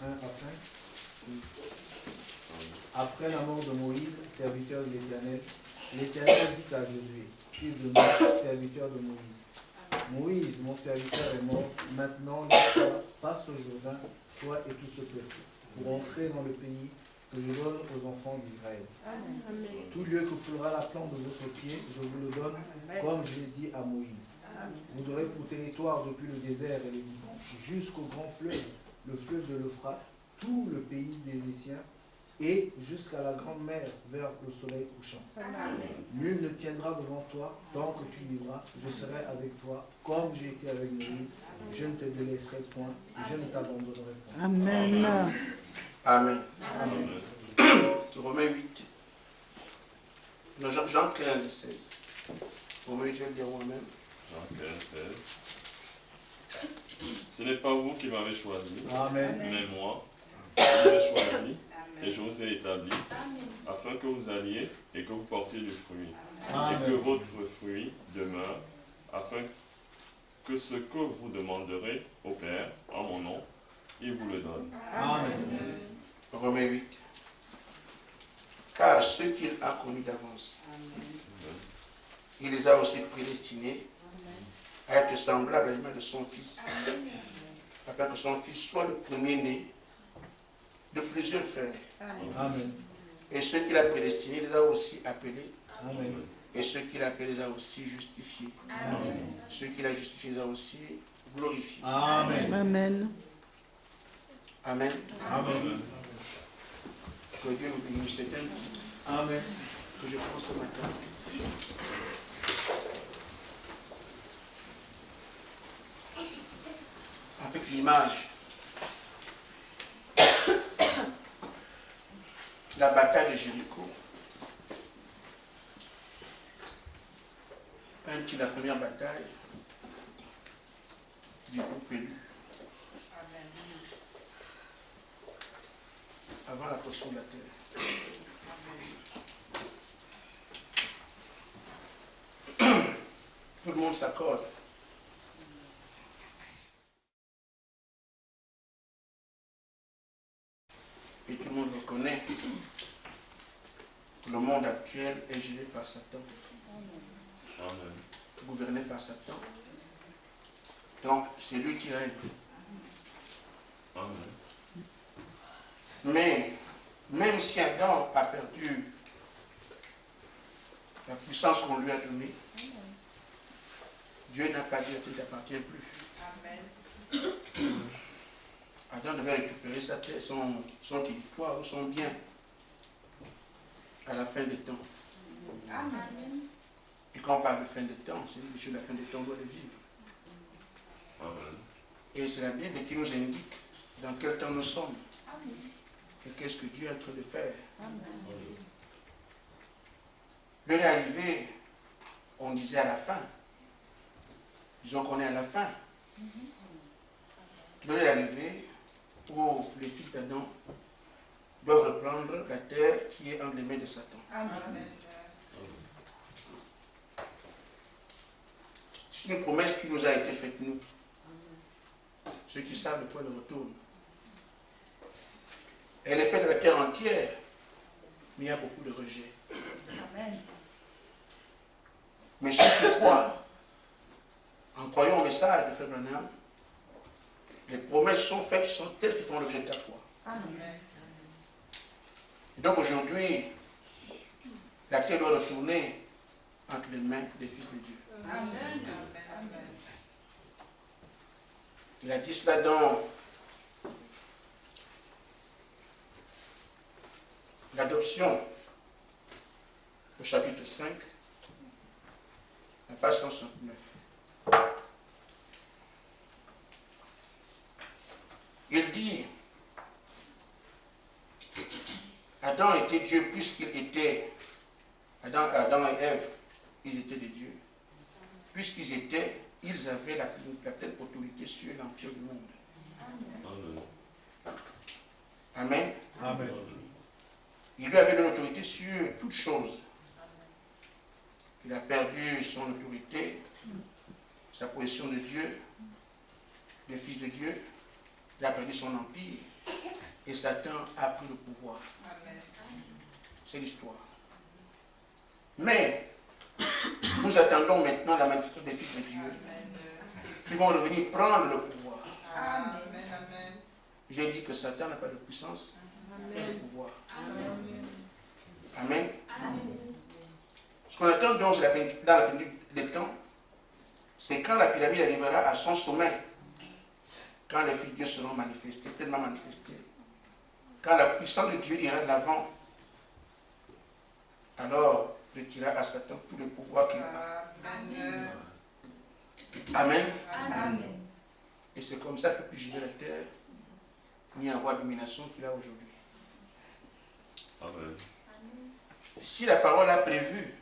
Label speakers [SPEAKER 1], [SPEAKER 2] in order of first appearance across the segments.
[SPEAKER 1] 1 à 5. Après la mort de Moïse, serviteur de l'Éternel, l'Éternel dit à Josué, fils de Nun, serviteur de Moïse, Moïse, mon serviteur, est mort. Maintenant, laisse-toi, passe au Jourdain, toi et tout ce peuple, pour entrer dans le pays que je donne aux enfants d'Israël. Tout lieu que foulera la plante de votre pied, je vous le donne, comme je l'ai dit à Moïse. Vous aurez pour territoire depuis le désert et le Liban jusqu'au grand fleuve, le fleuve de l'Euphrate, tout le pays des Étiens, et jusqu'à la grande mer vers le soleil couchant. Nul ne tiendra devant toi tant que tu vivras. Je serai avec toi comme j'ai été avec Moïse. Je ne te délaisserai point, je ne t'abandonnerai point.
[SPEAKER 2] Amen.
[SPEAKER 3] Amen.
[SPEAKER 1] Amen.
[SPEAKER 3] Romains 8. Non, Jean 15, 16. Romains 8, je vais le dire moi-même.
[SPEAKER 4] Jean 15, 16. Ce n'est pas vous qui m'avez choisi,
[SPEAKER 1] Amen.
[SPEAKER 4] mais moi. Je vous ai choisi et je vous ai établi, afin que vous alliez et que vous portiez du fruit,
[SPEAKER 1] Amen.
[SPEAKER 4] et que votre fruit demeure, afin que ce que vous demanderez au Père, en mon nom, il vous le donne.
[SPEAKER 1] Amen.
[SPEAKER 3] Romains 8. Car ceux qu'il a connus d'avance, il les a aussi prédestinés à être semblables à l'image de son Fils, afin que son Fils soit le premier-né de plusieurs frères.
[SPEAKER 1] Amen.
[SPEAKER 3] Et ceux qu'il a prédestinés, il les a aussi appelés.
[SPEAKER 1] Amen.
[SPEAKER 3] Et ceux qu'il a appelés, il les a aussi justifiés.
[SPEAKER 1] Amen.
[SPEAKER 3] Ceux qu'il a justifiés, il les a aussi glorifiés.
[SPEAKER 1] Amen.
[SPEAKER 2] Amen.
[SPEAKER 3] Amen.
[SPEAKER 1] Amen.
[SPEAKER 3] Que Dieu vous bénisse. C'est un petit
[SPEAKER 1] Amen.
[SPEAKER 3] que je prends ce matin. Avec l'image. La bataille de Jéricho. La première bataille du groupe élu. Avant la portion de la terre. Tout le monde s'accorde. Et tout le monde reconnaît que le monde actuel est géré par Satan.
[SPEAKER 4] Amen.
[SPEAKER 3] Gouverné par Satan. Donc, c'est lui qui règne.
[SPEAKER 4] Amen.
[SPEAKER 3] Mais, même si Adam a perdu la puissance qu'on lui a donnée, Dieu n'a pas dit qu'il n'appartient plus. Adam devait récupérer sa terre, son territoire ou son bien à la fin des temps.
[SPEAKER 5] Amen.
[SPEAKER 3] Et quand on parle de fin des temps, c'est les choses de la fin des temps, on doit les vivre.
[SPEAKER 4] Amen.
[SPEAKER 3] Et c'est la Bible qui nous indique dans quel temps nous sommes.
[SPEAKER 5] Amen.
[SPEAKER 3] Et qu'est-ce que Dieu est en train de faire.
[SPEAKER 5] Amen.
[SPEAKER 3] L'heure est arrivée, on disait à la fin. Disons qu'on est à la fin. L'heure est arrivée où les fils d'Adam doivent reprendre la terre qui est entre les mains de Satan.
[SPEAKER 5] Amen.
[SPEAKER 3] C'est une promesse qui nous a été faite, nous. Ceux qui savent de quoi elle retourne. Elle est faite de la terre entière, mais il y a beaucoup de rejet.
[SPEAKER 5] Amen.
[SPEAKER 3] Mais ceux qui croient, en croyant au message de Frère Branham, les promesses sont faites, sont telles qui font l'objet de ta foi.
[SPEAKER 5] Amen.
[SPEAKER 3] Et donc aujourd'hui, la terre doit retourner entre les mains des fils de Dieu.
[SPEAKER 5] Amen.
[SPEAKER 3] Il a dit cela dans l'adoption au chapitre 5, la page 169. Il dit, Adam était Dieu puisqu'il était, Adam et Ève, ils étaient des dieux. Puisqu'ils étaient, ils avaient la pleine autorité sur l'empire du monde.
[SPEAKER 4] Amen.
[SPEAKER 3] Amen.
[SPEAKER 1] Amen.
[SPEAKER 3] Il lui avait une autorité sur toutes choses. Il a perdu son autorité, sa position de Dieu, de fils de Dieu, il a perdu son empire et Satan a pris le pouvoir. C'est l'histoire. Mais nous attendons maintenant la manifestation des fils de Dieu qui vont revenir prendre le pouvoir. J'ai dit que Satan n'a pas de puissance, mais de pouvoir. Amen. Ce qu'on attend donc dans la plénitude des temps, c'est quand la pyramide arrivera à son sommet, quand les fils de Dieu seront manifestés, pleinement manifestés, quand la puissance de Dieu ira de l'avant, alors il tirera à Satan tout le pouvoir qu'il a. Amen. Et c'est comme ça que plus gérer la terre, ni avoir domination qu'il a aujourd'hui.
[SPEAKER 4] Amen.
[SPEAKER 3] Si la parole a prévu,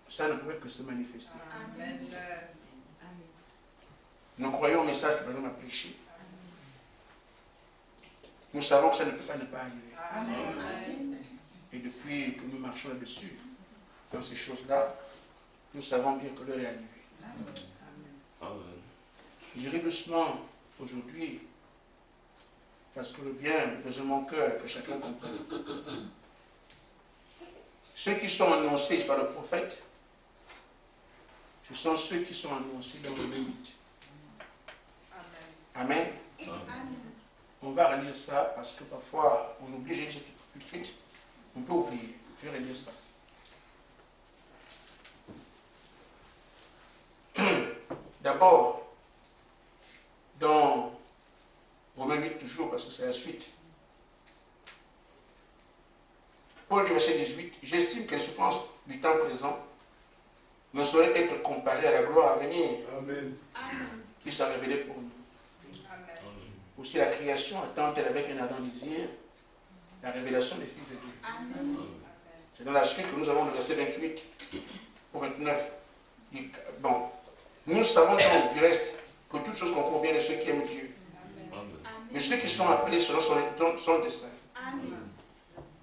[SPEAKER 3] ça ne pouvait que se manifester. Nous croyons au message que Branham a prêché. Nous savons que ça ne peut pas ne pas arriver. Et depuis que nous marchons là-dessus, dans ces choses-là, nous savons bien que l'heure est arrivée.
[SPEAKER 4] Amen.
[SPEAKER 3] J'irai doucement aujourd'hui, parce que le bien besoin de mon cœur, que chacun comprenne. Ceux qui sont annoncés par le prophète, ce sont ceux qui sont annoncés dans le 8. Amen. On va relire ça parce que parfois on oublie, j'ai dit tout de suite, on peut oublier. Je vais relire ça. D'abord, dans Romains 8 toujours, parce que c'est la suite. Paul dit verset 18, j'estime que les souffrances du temps présent ne sauraient être comparées à la gloire à venir.
[SPEAKER 1] Amen.
[SPEAKER 3] Qui sera révélée pour nous.
[SPEAKER 5] Amen.
[SPEAKER 3] Aussi la création attend-elle avec un ardent désir la révélation des fils de Dieu.
[SPEAKER 5] Amen.
[SPEAKER 3] C'est dans la suite que nous avons le verset 28 au 29. Bon, nous savons donc du reste que toutes choses concourent bien de ceux qui aiment Dieu.
[SPEAKER 4] Amen.
[SPEAKER 3] Mais ceux qui sont appelés selon son dessein.
[SPEAKER 5] Amen.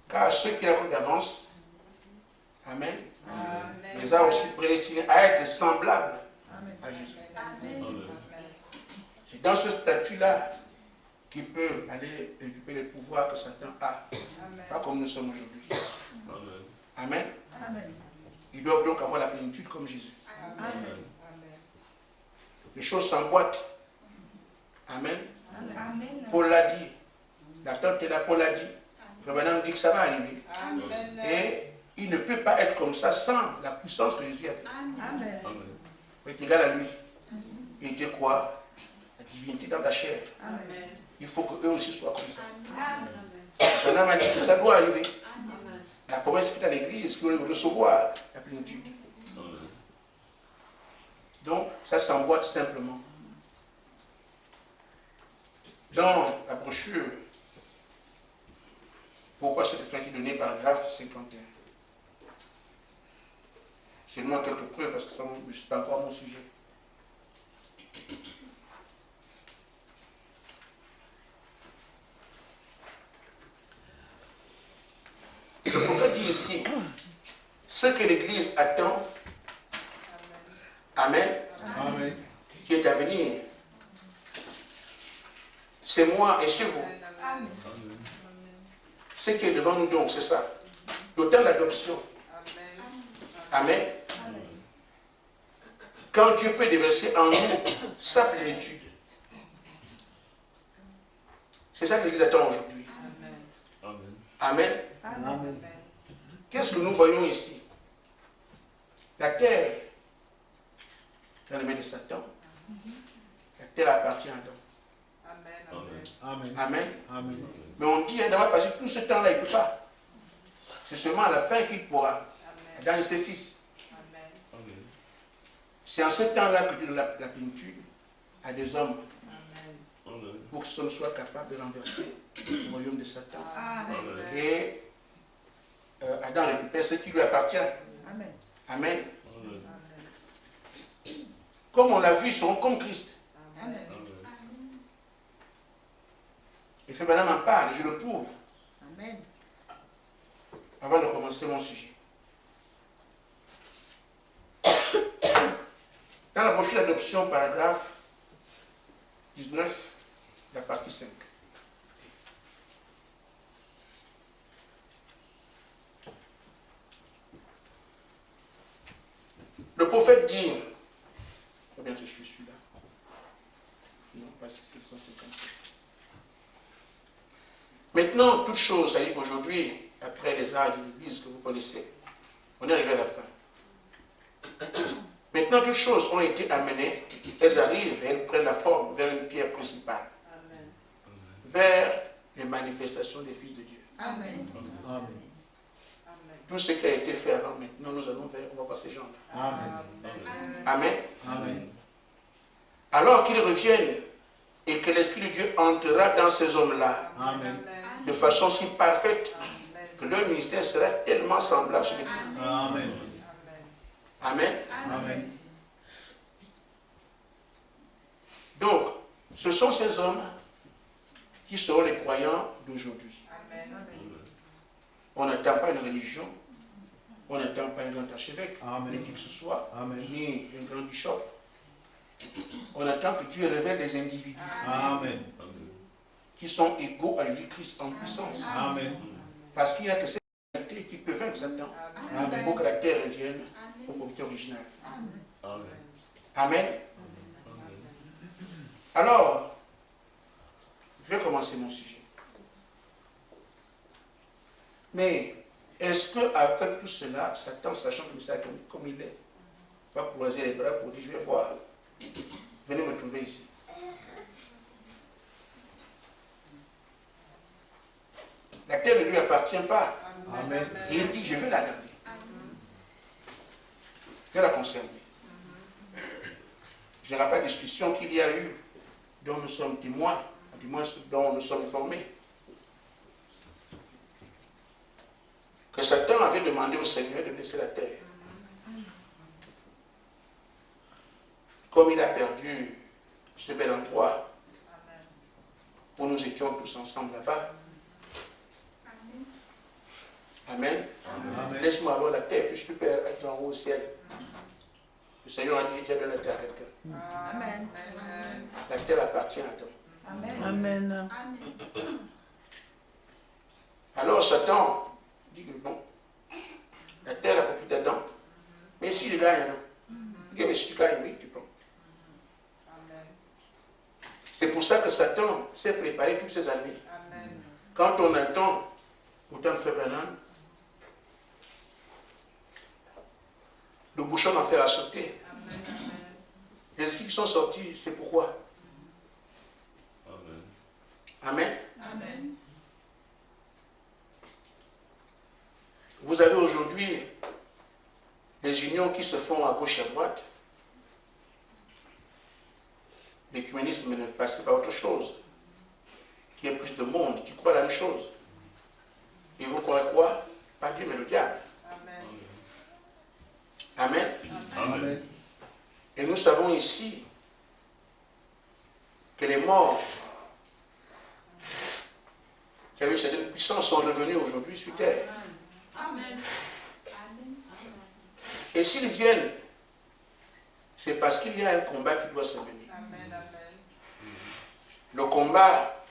[SPEAKER 3] Car ceux qui racontent d'avance, Amen,
[SPEAKER 5] Amen.
[SPEAKER 3] les a aussi prédestinés à être semblables à Jésus.
[SPEAKER 5] Amen.
[SPEAKER 4] Amen.
[SPEAKER 3] C'est dans ce statut-là qu'il peut aller occuper les pouvoirs que Satan a, pas comme nous sommes aujourd'hui.
[SPEAKER 4] Amen.
[SPEAKER 3] Amen.
[SPEAKER 5] Amen.
[SPEAKER 3] Ils doivent donc avoir la plénitude comme Jésus.
[SPEAKER 5] Amen.
[SPEAKER 3] Les choses s'emboîtent. Amen.
[SPEAKER 5] Amen.
[SPEAKER 3] Paul l'a dit. La tante est là, Paul l'a dit. Frère Branham dit que ça va arriver.
[SPEAKER 5] Amen.
[SPEAKER 3] Et il ne peut pas être comme ça sans la puissance que Jésus a fait.
[SPEAKER 5] Amen.
[SPEAKER 4] Amen.
[SPEAKER 3] Il est égal à lui. Il était quoi? La divinité dans la chair.
[SPEAKER 5] Amen.
[SPEAKER 3] Il faut qu'eux aussi soient comme ça.
[SPEAKER 5] Amen.
[SPEAKER 3] Branham a dit que ça doit arriver.
[SPEAKER 5] Amen.
[SPEAKER 3] La promesse faite à l'église, que vous recevoir la plénitude.
[SPEAKER 4] Amen.
[SPEAKER 3] Donc, ça s'emboîte simplement. Dans la brochure, pourquoi cette expression est donnée par Graphe 51? Seulement quelques preuves, parce que ce n'est pas encore mon sujet. Le prophète dit ici, ce que l'Église attend, Amen,
[SPEAKER 1] Amen.
[SPEAKER 3] qui est à venir, c'est moi et c'est vous.
[SPEAKER 5] Amen.
[SPEAKER 4] Amen.
[SPEAKER 3] Ce qui est devant nous donc, c'est ça. Le temps d'adoption. Amen. Quand Dieu peut déverser en nous sa plénitude. C'est ça que l'Église attend aujourd'hui.
[SPEAKER 4] Amen.
[SPEAKER 3] Amen.
[SPEAKER 1] Amen.
[SPEAKER 3] Qu'est-ce que nous voyons ici? La terre, dans les mains de Satan, la terre appartient à Adam.
[SPEAKER 4] Amen.
[SPEAKER 1] Amen.
[SPEAKER 3] Amen.
[SPEAKER 1] Amen.
[SPEAKER 3] Mais on dit, d'avoir passé tout ce temps-là, il ne peut pas. C'est seulement à la fin qu'il pourra. Adam et ses fils.
[SPEAKER 4] Amen.
[SPEAKER 3] C'est en ce temps-là que Dieu donne la plénitude à des hommes
[SPEAKER 4] Amen.
[SPEAKER 3] pour que ce homme soit capable de renverser le royaume de Satan.
[SPEAKER 5] Amen.
[SPEAKER 3] Et Adam récupère ce qui lui appartient.
[SPEAKER 5] Amen.
[SPEAKER 3] Amen.
[SPEAKER 4] Amen.
[SPEAKER 3] Comme on l'a vu, ils seront comme Christ.
[SPEAKER 5] Amen.
[SPEAKER 4] Amen.
[SPEAKER 3] Et Frère Branham en parle, je le prouve,
[SPEAKER 5] Amen.
[SPEAKER 3] avant de commencer mon sujet. Dans la brochure d'adoption, paragraphe, 19, la partie 5. Le prophète dit, oh bien que je suis là, non, pas 657. Maintenant, toutes choses, c'est-à-dire qu'aujourd'hui, après les arts de l'Église que vous connaissez, on est arrivé à la fin. Maintenant, toutes choses ont été amenées, elles arrivent et elles prennent la forme vers une pierre principale,
[SPEAKER 5] Amen.
[SPEAKER 3] vers les manifestations des fils de Dieu.
[SPEAKER 5] Amen.
[SPEAKER 1] Amen.
[SPEAKER 3] Tout ce qui a été fait avant, maintenant, nous allons vers, on va voir ces gens-là.
[SPEAKER 1] Amen.
[SPEAKER 3] Amen.
[SPEAKER 1] Amen.
[SPEAKER 3] Alors qu'ils reviennent et que l'Esprit de Dieu entrera dans ces hommes-là
[SPEAKER 1] Amen.
[SPEAKER 3] de façon si parfaite que leur ministère sera tellement semblable sur les Christ.
[SPEAKER 1] Amen.
[SPEAKER 3] Amen.
[SPEAKER 1] Amen.
[SPEAKER 3] Donc, ce sont ces hommes qui seront les croyants d'aujourd'hui. On n'attend pas une religion, on n'attend pas un grand archevêque,
[SPEAKER 1] Amen.
[SPEAKER 3] ni qui que ce soit,
[SPEAKER 1] Amen.
[SPEAKER 3] ni un grand bishop. On attend que Dieu révèle des individus
[SPEAKER 1] Amen.
[SPEAKER 3] qui sont égaux à Jésus-Christ en puissance.
[SPEAKER 1] Amen.
[SPEAKER 3] Parce qu'il n'y a que cette qualité qui peut vaincre Satan
[SPEAKER 1] Amen.
[SPEAKER 3] pour que la terre revienne au propriétaire original.
[SPEAKER 4] Amen.
[SPEAKER 3] Amen. Alors, je vais commencer mon sujet. Mais est-ce qu'avec tout cela, Satan, sachant que ça comme il est, va croiser les bras pour dire, je vais voir, venez me trouver ici. La terre ne lui appartient pas.
[SPEAKER 1] Amen.
[SPEAKER 3] Et il dit, je vais la garder. Je vais la conserver. Je n'ai pas de discussion qu'il y a eu, dont nous sommes témoins, du moins dont nous sommes informés. Que Satan avait demandé au Seigneur de laisser la terre. Comme il a perdu ce bel endroit où nous étions tous ensemble là-bas. Amen.
[SPEAKER 1] Amen.
[SPEAKER 3] Laisse-moi avoir la terre, puis je peux être en haut au ciel. Le Seigneur a dit, j'ai donné la terre à quelqu'un.
[SPEAKER 5] Amen.
[SPEAKER 3] La terre appartient à Adam.
[SPEAKER 5] Amen.
[SPEAKER 2] Amen.
[SPEAKER 3] Alors Satan dit que bon, la terre est la propriété d'Adam, mais s'il gagne, Adam, il dit, mais si tu gagnes, oui, tu prends. C'est pour ça que Satan s'est préparé toutes ces années. Quand on entend, pourtant frère Branham, le bouchon d'enfer a sauté. Les esprits qui sont sortis, c'est pourquoi.
[SPEAKER 4] Amen.
[SPEAKER 3] Amen. Vous avez aujourd'hui des unions qui se font à gauche et à droite. L'écuménisme ne passe pas à autre chose. Il y a plus de monde qui croit la même chose. Ils vont croire quoi? Pas Dieu, mais le diable. Amen.
[SPEAKER 1] Amen.
[SPEAKER 3] Et nous savons ici que les morts qui avaient une certaine puissance sont revenus aujourd'hui sur terre.
[SPEAKER 5] Amen.
[SPEAKER 3] Et s'ils viennent, c'est parce qu'il y a un combat qui doit se mener. Le combat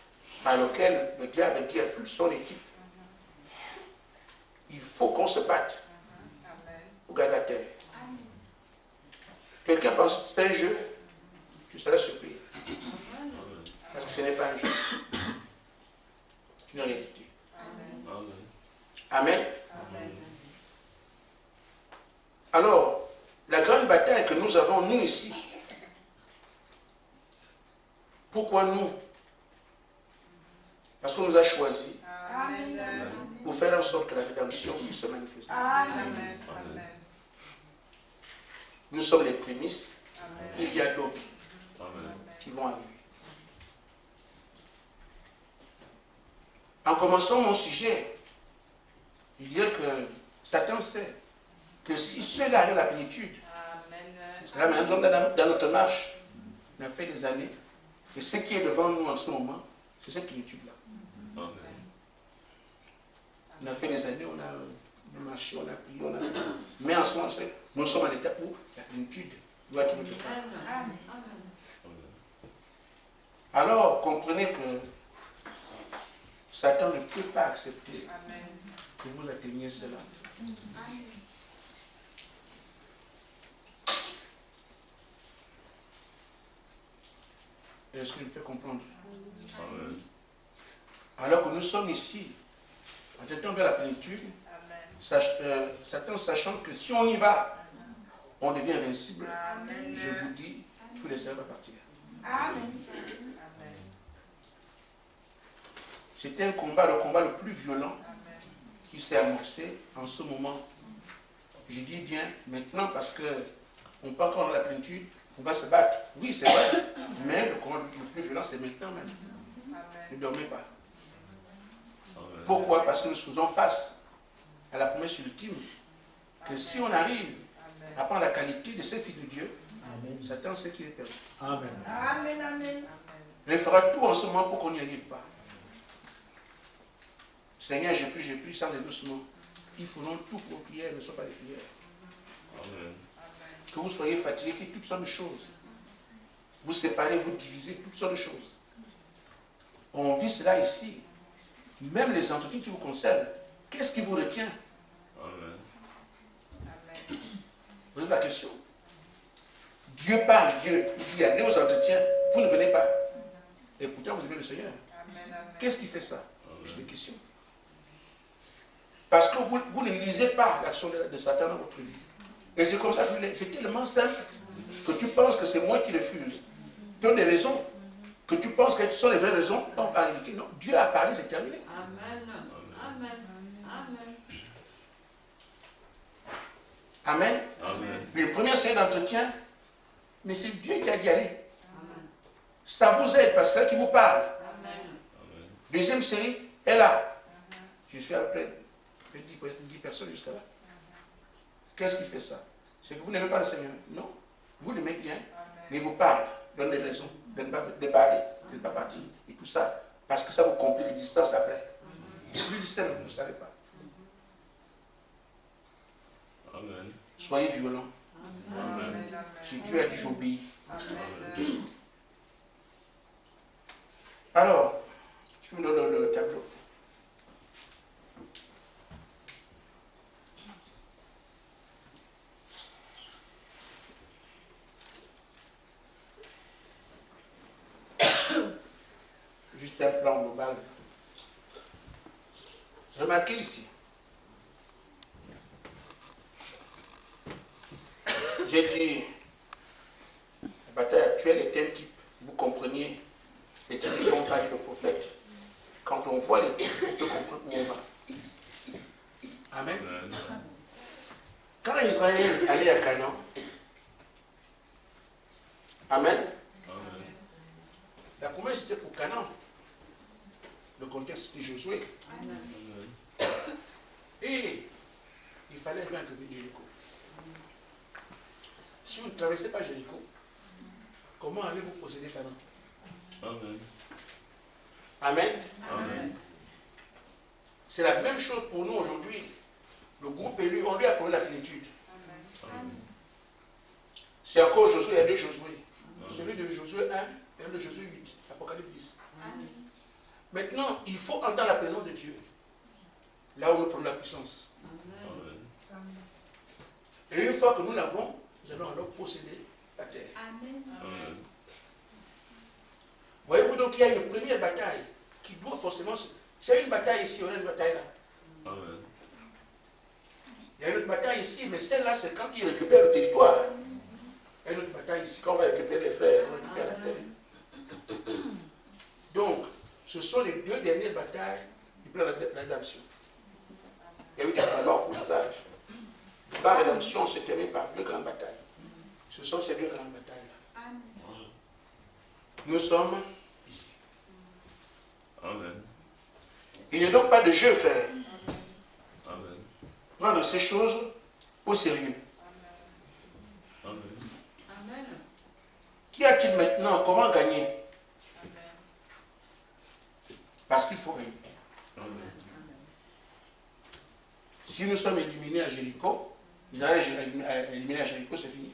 [SPEAKER 3] par lequel le diable dit à toute son équipe, il faut qu'on se batte pour garder la terre. Quelqu'un pense que c'est un jeu, tu seras surpris. Parce que ce n'est pas un jeu. C'est une réalité. Amen. Alors, la grande bataille que nous avons, nous ici, pourquoi nous? Parce qu'on nous a choisis pour faire en sorte que la rédemption puisse se manifester. Nous sommes les prémices, il y a d'autres qui vont arriver. En commençant mon sujet, je dirais que Satan sait que si cela arrive à la plénitude, parce que là maintenant nous sommes dans notre marche, on a fait des années, et ce qui est devant nous en ce moment, c'est cette plénitude-là. On a fait des années, on a marché, on a prié, on a fait. Mais en ce moment, nous sommes à l'étape où la plénitude doit être notre part. alors comprenez que Satan ne peut pas accepter que vous atteigniez cela. Est-ce que je me fais comprendre?
[SPEAKER 4] Amen.
[SPEAKER 3] Alors que nous sommes ici, en tentant vers la plénitude, Satan sachant que si on y va, on devient invincible. Je vous dis, tout laisser va partir.
[SPEAKER 5] Amen.
[SPEAKER 3] C'était un combat, le combat le plus violent qui s'est amorcé en ce moment. Je dis bien maintenant parce qu'on peut encore dans la plénitude, on va se battre. Oui, c'est vrai, mais le combat le plus violent, c'est maintenant même. Ne dormez pas.
[SPEAKER 4] Amen.
[SPEAKER 3] Pourquoi? Parce que nous faisons face à la promesse ultime que si on arrive à prendre la qualité de ces fils de Dieu,
[SPEAKER 1] Amen.
[SPEAKER 3] Satan sait qu'il est perdu.
[SPEAKER 1] Amen.
[SPEAKER 5] Amen. Amen.
[SPEAKER 3] Il fera tout en ce moment pour qu'on n'y arrive pas. Seigneur, j'ai pris sans et doucement. Ils feront tout pour prières, ne sont pas des prières.
[SPEAKER 4] Amen.
[SPEAKER 3] Que vous soyez fatigués, qu'il y ait toutes sortes de choses. Vous séparez, vous divisez, toutes sortes de choses. On vit cela ici. Même les entretiens qui vous concernent. Qu'est-ce qui vous retient?
[SPEAKER 4] Amen.
[SPEAKER 3] Posez la question. Dieu parle, Dieu. Il dit allez aux entretiens. Vous ne venez pas. Et pourtant vous aimez le Seigneur. Qu'est-ce qui fait ça? J'ai des questions. Parce que vous ne lisez pas l'action de Satan dans votre vie. Et c'est comme ça que c'est tellement simple que tu penses que c'est moi qui refuse. Tu as des raisons que tu penses que ce sont les vraies raisons. En réalité, non. Dieu a parlé, c'est terminé.
[SPEAKER 2] Amen. Amen. Amen.
[SPEAKER 3] Amen.
[SPEAKER 4] Amen.
[SPEAKER 3] Une première série d'entretien, mais c'est Dieu qui a dit aller.
[SPEAKER 2] Amen.
[SPEAKER 3] Ça vous aide parce que c'est là qui vous parle.
[SPEAKER 2] Amen.
[SPEAKER 4] Amen.
[SPEAKER 3] Deuxième série est là. Je suis après 10 personnes jusqu'à là. Qu'est-ce qui fait ça? C'est que vous n'aimez pas le Seigneur. Non. Vous l'aimez bien, mais il vous parle, donne des raisons de ne pas déballer, de ne pas partir. Et tout ça, parce que ça vous complique les distances après. Lui, il sait, vous ne savez pas.
[SPEAKER 4] Amen.
[SPEAKER 3] Soyez violents.
[SPEAKER 4] Amen.
[SPEAKER 3] Si Dieu a dit, j'obéis.
[SPEAKER 4] Amen.
[SPEAKER 3] Alors, tu me donnes le tableau. Juste un plan global. Remarquez ici. J'ai dit, la bataille actuelle est un type. Vous compreniez, les types qui font parler de prophète. Quand on voit les types, on peut comprendre où on va. Amen.
[SPEAKER 4] Amen.
[SPEAKER 3] Quand Israël allait à Canaan, Amen.
[SPEAKER 4] Amen.
[SPEAKER 3] La promesse était pour Canaan. Le contexte c'était Josué.
[SPEAKER 4] Amen.
[SPEAKER 3] Et il fallait vaincre Jéricho. Si vous ne traversez pas Jéricho, comment allez-vous posséder Canaan?
[SPEAKER 4] Amen.
[SPEAKER 3] Amen.
[SPEAKER 4] Amen.
[SPEAKER 3] C'est la même chose pour nous aujourd'hui. Le groupe élu, on lui a accordé la plénitude.
[SPEAKER 4] Amen.
[SPEAKER 3] C'est encore Josué, il y a deux Josué.
[SPEAKER 4] Amen.
[SPEAKER 3] Celui de Josué 1 et le Josué 8, Apocalypse 10. Maintenant, il faut entrer dans la présence de Dieu. Là où nous prenons la puissance.
[SPEAKER 4] Amen.
[SPEAKER 3] Et une fois que nous l'avons, nous allons alors posséder la terre.
[SPEAKER 5] Amen.
[SPEAKER 4] Amen.
[SPEAKER 3] Voyez-vous donc qu'il y a une première bataille qui doit forcément se... S'il y a une bataille ici, on a une bataille là.
[SPEAKER 4] Amen.
[SPEAKER 3] Il y a une autre bataille ici, mais celle-là, c'est quand il récupère le territoire. Il y a une autre bataille ici, quand on va récupérer les frères, on récupère la terre. Donc, ce sont les deux dernières batailles du plan de la rédemption. Il y a eu des combats au courage. La rédemption se termine par deux grandes batailles. Ce sont ces deux grandes batailles-là. Nous sommes ici.
[SPEAKER 4] Amen.
[SPEAKER 3] Il n'y a donc pas de jeu, frère.
[SPEAKER 4] Amen.
[SPEAKER 3] Prendre ces choses au sérieux.
[SPEAKER 4] Amen.
[SPEAKER 2] Amen.
[SPEAKER 3] Qu'y a-t-il maintenant? Comment gagner? Parce qu'il faut gagner.
[SPEAKER 4] Amen.
[SPEAKER 3] Si nous sommes éliminés à Jéricho, Israël est éliminé à Jéricho, c'est fini.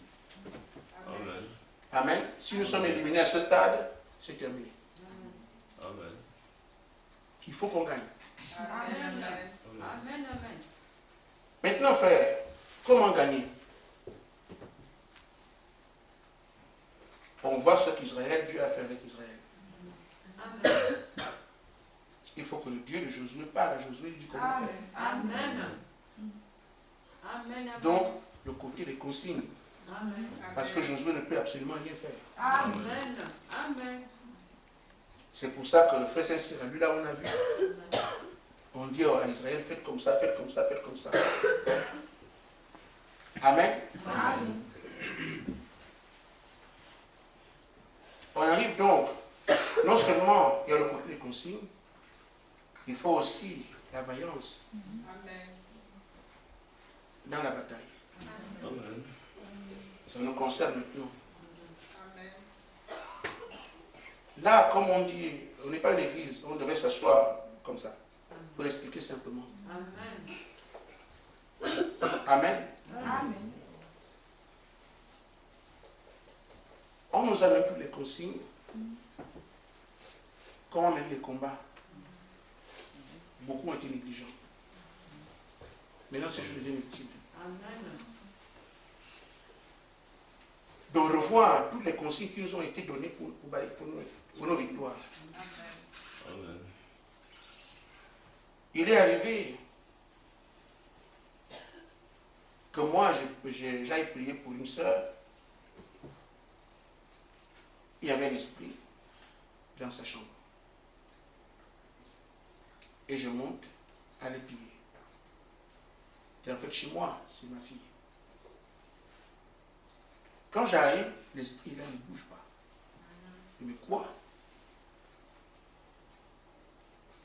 [SPEAKER 4] Amen.
[SPEAKER 3] Amen. Si nous sommes éliminés à ce stade, c'est terminé.
[SPEAKER 4] Amen.
[SPEAKER 3] Il faut qu'on gagne.
[SPEAKER 2] Amen.
[SPEAKER 5] Amen.
[SPEAKER 2] Amen. Amen.
[SPEAKER 3] Maintenant, frère, comment gagner? On voit ce qu'Israël, Dieu a fait avec Israël.
[SPEAKER 2] Amen.
[SPEAKER 3] Il faut que le Dieu de Josué parle à Josué et lui dise comment faire.
[SPEAKER 2] Amen. Amen.
[SPEAKER 3] Donc, le côté des consignes.
[SPEAKER 2] Amen.
[SPEAKER 3] Parce que Josué ne peut absolument rien faire.
[SPEAKER 2] Amen. Amen.
[SPEAKER 3] C'est pour ça que le frère Saint-Cyr, lui là on a vu. On dit à Israël, faites comme ça, faites comme ça, faites comme ça. Amen.
[SPEAKER 5] Amen.
[SPEAKER 3] On arrive donc, non seulement il y a le côté des consignes, il faut aussi la vaillance
[SPEAKER 5] Amen.
[SPEAKER 3] dans la bataille.
[SPEAKER 4] Amen.
[SPEAKER 3] Ça nous concerne maintenant.
[SPEAKER 5] Amen.
[SPEAKER 3] Là, comme on dit, on n'est pas une église, on devrait s'asseoir comme ça, pour expliquer simplement.
[SPEAKER 2] Amen.
[SPEAKER 3] Amen.
[SPEAKER 5] Amen.
[SPEAKER 3] On nous a donné toutes les consignes. Quand on mène les combats, beaucoup ont été négligents. Maintenant, ces choses deviennent utiles.
[SPEAKER 2] Amen.
[SPEAKER 3] De revoir toutes les consignes qui nous ont été données pour nos victoires.
[SPEAKER 4] Amen.
[SPEAKER 3] Il est arrivé que moi, j'aille prier pour une sœur. Il y avait un esprit dans sa chambre. Et je monte à l'épier. Et en fait, chez moi, c'est ma fille. Quand j'arrive, l'esprit là ne bouge pas. Je dis, mais quoi?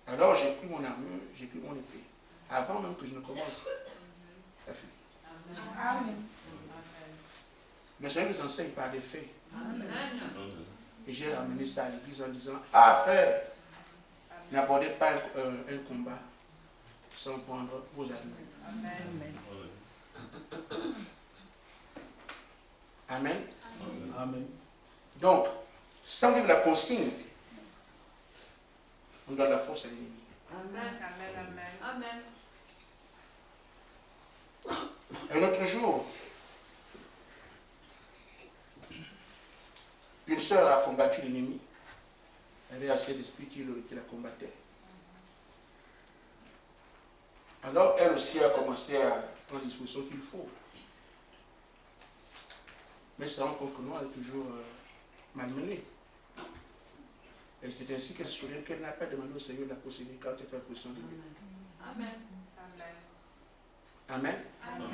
[SPEAKER 3] Alors j'ai pris mon armure, j'ai pris mon épée. Avant même que je ne commence la fuite.
[SPEAKER 5] Amen.
[SPEAKER 3] Le Seigneur nous enseigne par des faits.
[SPEAKER 2] Amen.
[SPEAKER 4] Amen.
[SPEAKER 3] Et j'ai ramené ça à l'église en disant, ah frère, n'abordez pas un combat sans prendre vos armures.
[SPEAKER 5] Amen.
[SPEAKER 3] Amen.
[SPEAKER 4] Amen.
[SPEAKER 1] Amen.
[SPEAKER 3] Donc, sans vivre la consigne, on donne la force à l'ennemi.
[SPEAKER 2] Amen.
[SPEAKER 5] Amen.
[SPEAKER 2] Amen.
[SPEAKER 3] Un autre jour, une sœur a combattu l'ennemi. Elle avait assez d'esprit qui la combattait. Alors, elle aussi a commencé à prendre les dispositions qu'il faut. Mais ça rend compte que nous, elle est toujours malmenée. Et c'est ainsi qu'elle se souvient qu'elle n'a pas demandé au Seigneur de la posséder quand elle fait la position de Dieu.
[SPEAKER 2] Amen.
[SPEAKER 3] Amen.
[SPEAKER 5] Amen.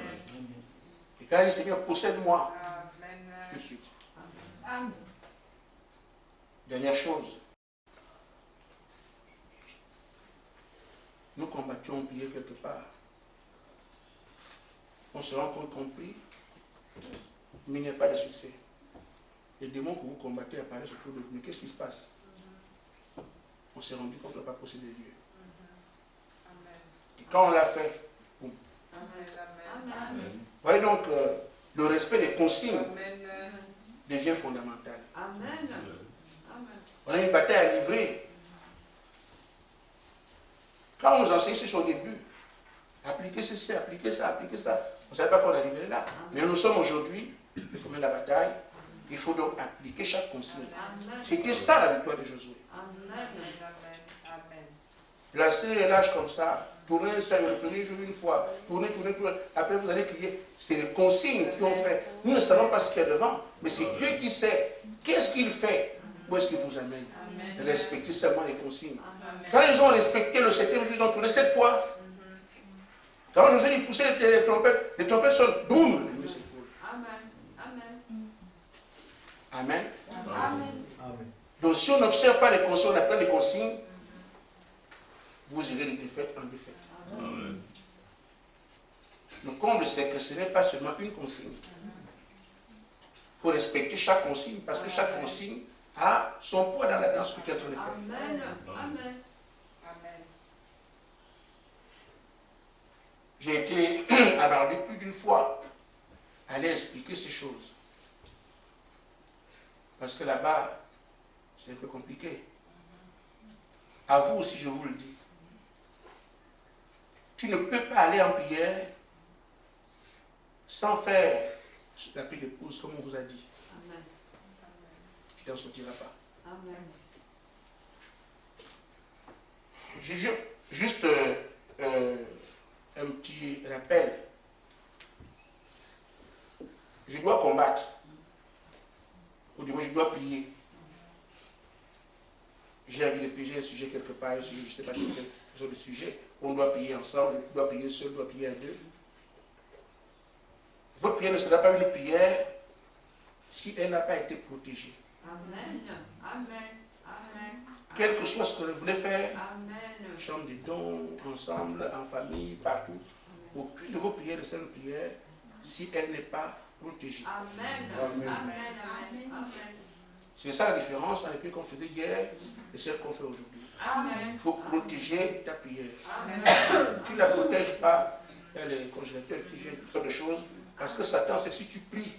[SPEAKER 3] Et quand elle dit, Seigneur, possède-moi, tout de suite.
[SPEAKER 5] Amen.
[SPEAKER 3] Dernière chose. Nous combattions, on priait quelque part. On se rend compte qu'on prie, mais il n'y a pas de succès. Les démons que vous combattez apparaissent autour de vous. Mais qu'est-ce qui se passe? On s'est rendu compte qu'on n'a pas possédé Dieu. Et quand on l'a fait, boum.
[SPEAKER 2] Amen.
[SPEAKER 3] Vous voyez donc, le respect des consignes devient fondamental.
[SPEAKER 2] Amen.
[SPEAKER 3] On a une bataille à livrer. Quand on nous enseigne sur le début, appliquer ceci, appliquer ça, appliquer ça, on ne savait pas qu'on arriverait là. Mais nous sommes aujourd'hui, il faut mener la bataille, il faut donc appliquer chaque consigne. C'était ça la victoire de Josué.
[SPEAKER 2] Amen.
[SPEAKER 3] Placer les lâches comme ça, tourner ça le premier jour une fois, tourner, après vous allez crier. C'est les consignes qui ont fait. Nous ne savons pas ce qu'il y a devant, mais c'est Dieu qui sait. Qu'est-ce qu'il fait? Où est-ce qu'il vous amène? Respectez seulement les consignes. Quand ils ont respecté le 7e jour, ils ont tourné 7 fois. Quand Josué dit pousser les trompettes sonnent, boum, l'ennemi s'écroule.
[SPEAKER 2] Amen.
[SPEAKER 3] Amen.
[SPEAKER 5] Amen.
[SPEAKER 1] Amen.
[SPEAKER 3] Donc si on n'observe pas les consignes, on apprend les consignes, vous irez de défaite en défaite.
[SPEAKER 4] Amen.
[SPEAKER 3] Le comble, c'est que ce n'est pas seulement une consigne. Il faut respecter chaque consigne parce que chaque consigne a son poids dans ce que tu es en train de faire.
[SPEAKER 2] Amen. Amen.
[SPEAKER 3] J'ai été abordé plus d'une fois à aller expliquer ces choses. Parce que là-bas, c'est un peu compliqué. à vous aussi je vous le dis. Tu ne peux pas aller en prière sans faire la prière d'épouse comme on vous a dit.
[SPEAKER 2] Amen.
[SPEAKER 3] Tu n'en sortiras pas.
[SPEAKER 2] Amen.
[SPEAKER 3] J'ai juste un petit rappel. Je dois combattre. Ou du moins, je dois prier. J'ai envie de prier un sujet quelque part, un sujet, je ne sais pas quel genre de sujet. On doit prier ensemble, je dois prier seul, je dois prier à deux. Votre prière ne sera pas une prière si elle n'a pas été protégée.
[SPEAKER 2] Amen. Amen. Amen.
[SPEAKER 3] Quel que soit ce que vous voulez faire,
[SPEAKER 2] Amen.
[SPEAKER 3] chambre de dons, ensemble, en famille, partout, aucune de vos prières ne sera une prière si elle n'est pas protégée.
[SPEAKER 2] Amen.
[SPEAKER 1] Amen.
[SPEAKER 2] Amen. Amen. Amen.
[SPEAKER 3] C'est ça la différence entre les prières qu'on faisait hier et celles qu'on fait aujourd'hui.
[SPEAKER 2] Amen.
[SPEAKER 3] Il faut protéger ta prière.
[SPEAKER 2] Amen.
[SPEAKER 3] Tu ne la protèges pas, il y a les congélateurs qui viennent, toutes sortes de choses, parce que Satan, c'est que si tu pries,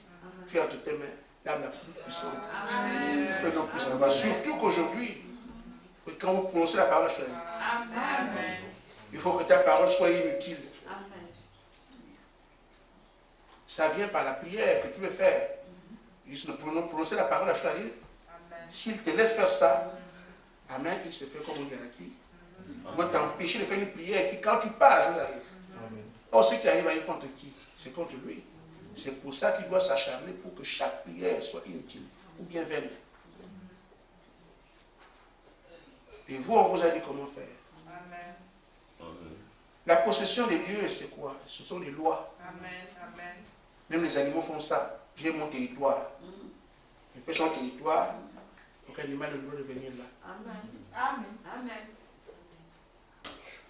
[SPEAKER 3] tu es entre tes mains, l'âme la plus puissante
[SPEAKER 2] Amen.
[SPEAKER 3] que l'on puisse avoir. Surtout qu'aujourd'hui, quand vous prononcez la parole,
[SPEAKER 2] Amen.
[SPEAKER 3] il faut que ta parole soit inutile.
[SPEAKER 2] Amen.
[SPEAKER 3] Ça vient par la prière que tu veux faire. Il se prononcer la parole à Choualil. S'il te laisse faire ça, Amen, il se fait comme on dit à qui. Il va t'empêcher de faire une prière qui, quand tu parles, la chose arrive. Or, ce qui arrive à aller contre qui? C'est contre lui. C'est pour ça qu'il doit s'acharner pour que chaque prière soit inutile ou bien vaine. Et vous, on vous a dit comment faire. La possession des lieux, c'est quoi? Ce sont les lois. Même les animaux font ça. J'ai mon territoire. Il fait son territoire. Donc l'animal a le droit de venir là.
[SPEAKER 2] Amen. Amen.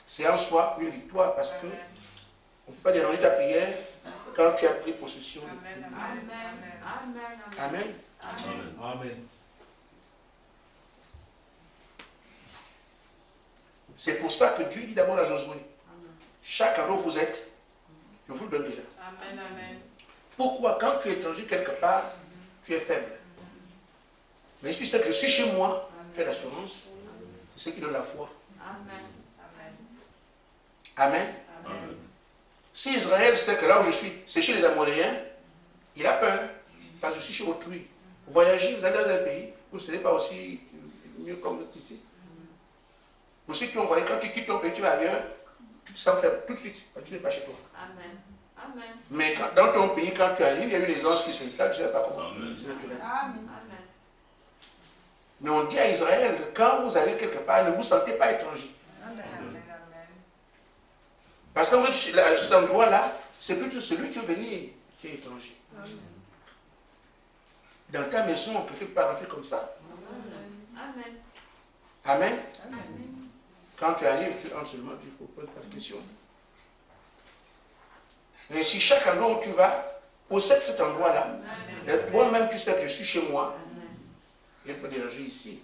[SPEAKER 3] C'est en soi une victoire parce que on ne peut pas déranger ta prière quand tu as pris possession de ton lieu.
[SPEAKER 2] Amen. Amen.
[SPEAKER 3] Amen.
[SPEAKER 2] Amen.
[SPEAKER 1] Amen.
[SPEAKER 3] C'est pour ça que Dieu dit d'abord à Josué, chaque endroit où vous êtes, je vous le donne déjà. Pourquoi? Quand tu es étranger quelque part, tu es faible. Mais si tu sais que je suis chez moi, tu as l'assurance. C'est ce qui donne la foi.
[SPEAKER 2] Amen.
[SPEAKER 3] Amen.
[SPEAKER 4] Amen.
[SPEAKER 3] Si Israël sait que là où je suis, c'est chez les Amoréens, il a peur. Parce que je suis chez autrui. Vous voyagez, vous allez dans un pays, vous ne serez pas aussi mieux comme vous êtes ici. Pour ceux qui ont voyagé, quand tu quittes ton pays, tu vas ailleurs, tu te sens faible tout de suite, quand tu n'es pas chez toi.
[SPEAKER 2] Amen. Amen.
[SPEAKER 3] Mais dans ton pays, quand tu arrives, il y a eu les anges qui s'installent, je ne sais pas comment.
[SPEAKER 4] Amen.
[SPEAKER 3] C'est naturel.
[SPEAKER 2] Amen.
[SPEAKER 3] Mais on dit à Israël que quand vous allez quelque part, ne vous sentez pas étranger. Parce qu'en fait, à cet endroit-là, c'est plutôt celui qui veut venir qui est étranger. Dans ta maison, on ne peut pas rentrer comme ça.
[SPEAKER 2] Amen.
[SPEAKER 3] Amen. Quand tu arrives, tu entres seulement, tu ne poses pas de questions. Et si chaque endroit où tu vas, possède cet endroit-là, toi-même tu sais que je suis chez moi, il peut déranger ici.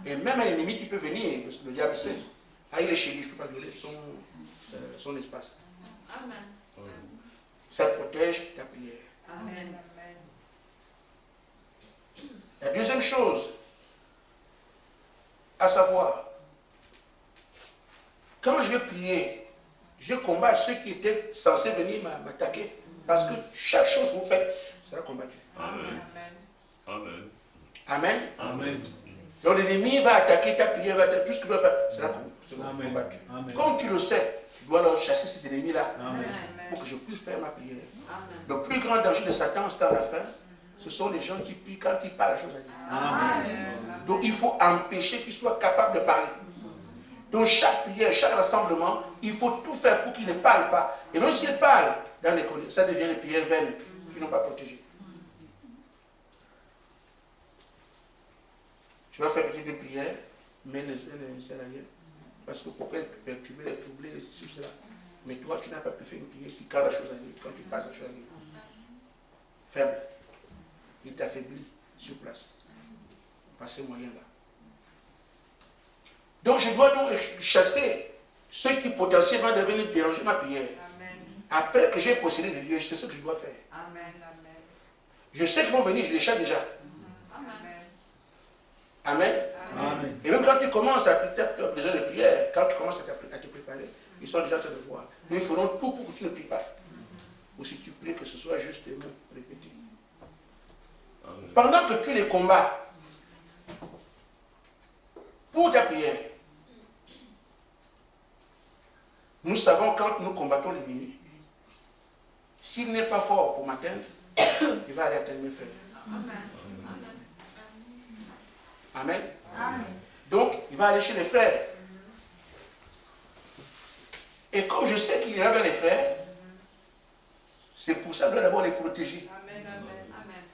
[SPEAKER 3] Et même un ennemi qui peut venir, le diable sait, il est chez lui, je ne peux pas violer son espace.
[SPEAKER 2] Amen.
[SPEAKER 3] Ça protège ta prière.
[SPEAKER 2] Amen.
[SPEAKER 3] La deuxième chose, à savoir, quand je vais prier, je combats ceux qui étaient censés venir m'attaquer. Parce que chaque chose que vous faites sera combattue.
[SPEAKER 4] Amen. Amen.
[SPEAKER 3] Amen.
[SPEAKER 1] Amen.
[SPEAKER 3] Donc l'ennemi va attaquer ta prière, va attaquer tout ce que tu dois faire, sera
[SPEAKER 1] Amen.
[SPEAKER 3] combattu.
[SPEAKER 1] Amen.
[SPEAKER 3] Comme tu le sais, tu dois leur chasser ces ennemis-là
[SPEAKER 1] Amen.
[SPEAKER 3] pour que je puisse faire ma prière.
[SPEAKER 2] Amen.
[SPEAKER 3] Le plus grand danger de Satan, c'est à la fin, ce sont les gens qui prient quand ils parlent la chose à Dieu.
[SPEAKER 1] Amen.
[SPEAKER 3] Donc il faut empêcher qu'ils soient capables de parler. Donc chaque prière, chaque rassemblement, il faut tout faire pour qu'ils ne parlent pas. Et même s'ils parlent, dans les collèges, ça devient les prières vaines qui n'ont pas protégé. Tu vas faire peut-être des prières, mais elles ne servent à rien. Parce que pourquoi perturber, les troubler, sur cela. Mais toi, tu n'as pas pu faire une prière qui, quand la chose arrive, quand tu passes la chose arrive. Faible. Il t'affaiblit sur place. Par ces moyens-là. Donc je dois donc chasser ceux qui potentiellement devaient venir déranger ma prière. Après que j'ai possédé les lieux, c'est ce que je dois faire. Je sais qu'ils vont venir, je les chasse déjà. Amen.
[SPEAKER 1] Amen.
[SPEAKER 3] Et même quand tu commences à peut-être besoin de quand tu commences à te préparer, ils sont déjà en train de voir. Mais ils feront tout pour que tu ne pries pas. Ou si tu pries, que ce soit juste des mots répétés.
[SPEAKER 4] Amen.
[SPEAKER 3] Pendant que tu les combats, pour ta prière, nous savons quand nous combattons l'ennemi, s'il n'est pas fort pour m'atteindre, il va aller atteindre mes frères.
[SPEAKER 2] Amen.
[SPEAKER 3] Amen.
[SPEAKER 5] Amen.
[SPEAKER 3] Donc, il va aller chez les frères. Et comme je sais qu'il ira vers les frères, c'est pour ça que je dois d'abord les protéger.
[SPEAKER 5] Amen.
[SPEAKER 2] Amen.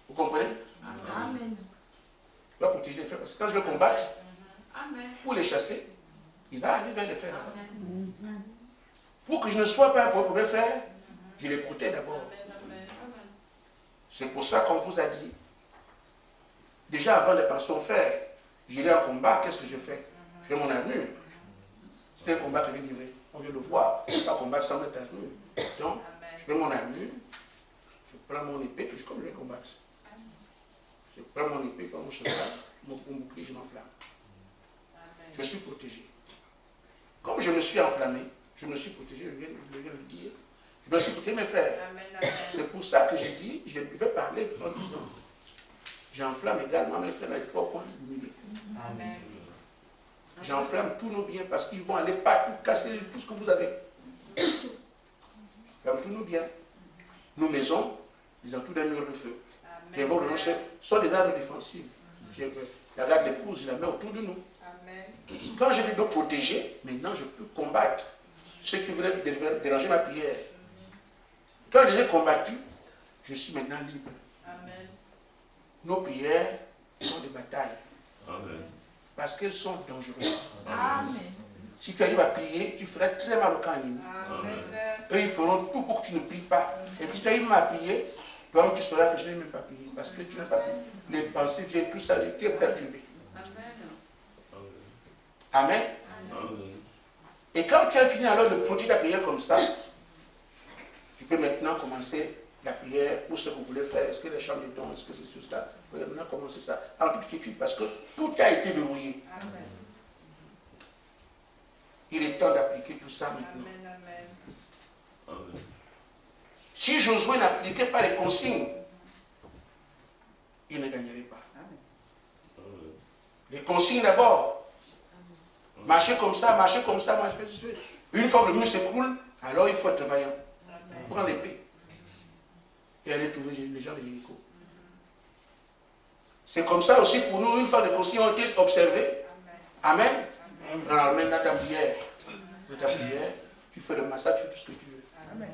[SPEAKER 3] Vous comprenez?
[SPEAKER 5] Amen.
[SPEAKER 3] Je dois protéger les frères. Parce que quand je vais combattre,
[SPEAKER 2] Amen.
[SPEAKER 3] pour les chasser, il va aller vers les frères d'abord.
[SPEAKER 2] Amen.
[SPEAKER 3] Pour que je ne sois pas un problème pour mes frères, je les protège d'abord. C'est pour ça qu'on vous a dit, déjà avant de passer au frère, j'irai en combat, qu'est-ce que je fais? Je fais mon armure. C'est un combat que j'ai livré. On vient le voir. Je ne vais pas combattre sans mettre l'armure. Donc, je fais mon armure, je prends mon épée, comme je vais combattre. Je prends mon épée, je prends mon cheval, mon bouclier, je m'enflamme. Je suis protégé. Comme je me suis enflammé, je me suis protégé, je viens de le dire. Je dois protéger mes frères. C'est pour ça que j'ai dit, je vais parler en disant, j'enflamme également mes frères avec 3 coins du milieu.
[SPEAKER 5] Amen.
[SPEAKER 3] J'enflamme tous nos biens parce qu'ils vont aller partout casser tout ce que vous avez. J'enflamme tous nos biens. Nos maisons, ils ont tout d'un mur de feu. Les vols de nos chefs sont des armes défensives. La garde d'épouse, je la mets autour de nous.
[SPEAKER 5] Amen.
[SPEAKER 3] Quand j'ai fait me protéger, maintenant je peux combattre ceux qui voulaient déranger ma prière. Quand je les ai combattus, je suis maintenant libre.
[SPEAKER 5] Amen.
[SPEAKER 3] Nos prières sont des batailles.
[SPEAKER 4] Amen.
[SPEAKER 3] Parce qu'elles sont dangereuses.
[SPEAKER 5] Amen.
[SPEAKER 3] Si tu arrives à prier, tu feras très mal au camp ennemi.
[SPEAKER 5] Amen.
[SPEAKER 3] Eux, ils feront tout pour que tu ne pries pas. Et puis si tu arrives à prier, toi tu sauras que je n'ai même pas prié. Parce que tu n'as pas prié. Les pensées viennent tout ça, tu es perturbé. Amen.
[SPEAKER 4] Amen.
[SPEAKER 3] Et quand tu as fini alors de protéger ta prière comme ça, tu peux maintenant commencer la prière pour ce que vous voulez faire. Est-ce que les chambres des dons, est-ce que c'est tout cela? Vous pouvez maintenant commencer ça en toute quiétude parce que tout a été verrouillé.
[SPEAKER 5] Amen.
[SPEAKER 3] Il est temps d'appliquer tout ça maintenant.
[SPEAKER 5] Amen.
[SPEAKER 4] Amen.
[SPEAKER 3] Si Josué n'appliquait pas les consignes, il ne gagnerait pas.
[SPEAKER 4] Amen.
[SPEAKER 3] Les consignes d'abord. Marcher comme ça, marcher comme ça, marcher comme ça. Une fois que le mur s'écroule, alors il faut être vaillant. Prendre l'épée et aller trouver les gens de Jéricho. C'est comme ça aussi pour nous, une fois que les consignes ont été observées. Amen. Alors maintenant, dans ta prière, tu fais le massacre, tu fais tout ce que tu veux.
[SPEAKER 5] Amen.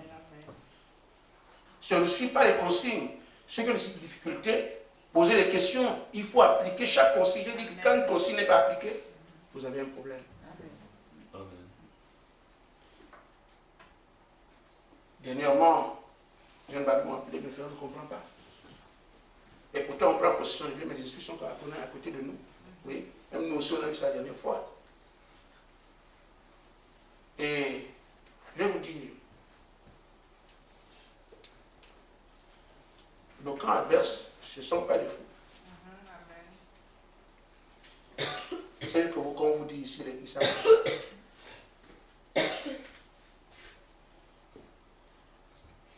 [SPEAKER 3] Si on ne suit pas les consignes, c'est que les difficultés, poser des questions, il faut appliquer chaque consigne. J'ai dit que quand une consigne n'est pas appliquée, vous avez un problème.
[SPEAKER 4] Amen.
[SPEAKER 3] Dernièrement, j'ai un bâtiment appelé, mes frères ne comprennent pas. Et pourtant, on prend possession de Dieu, mais les esprits sont à côté de nous. Oui, même nous aussi, on a eu ça la dernière fois. Et je vais vous dire, nos camps adverses, ce ne sont pas des fous. C'est que quand on vous dit ici, ils savent.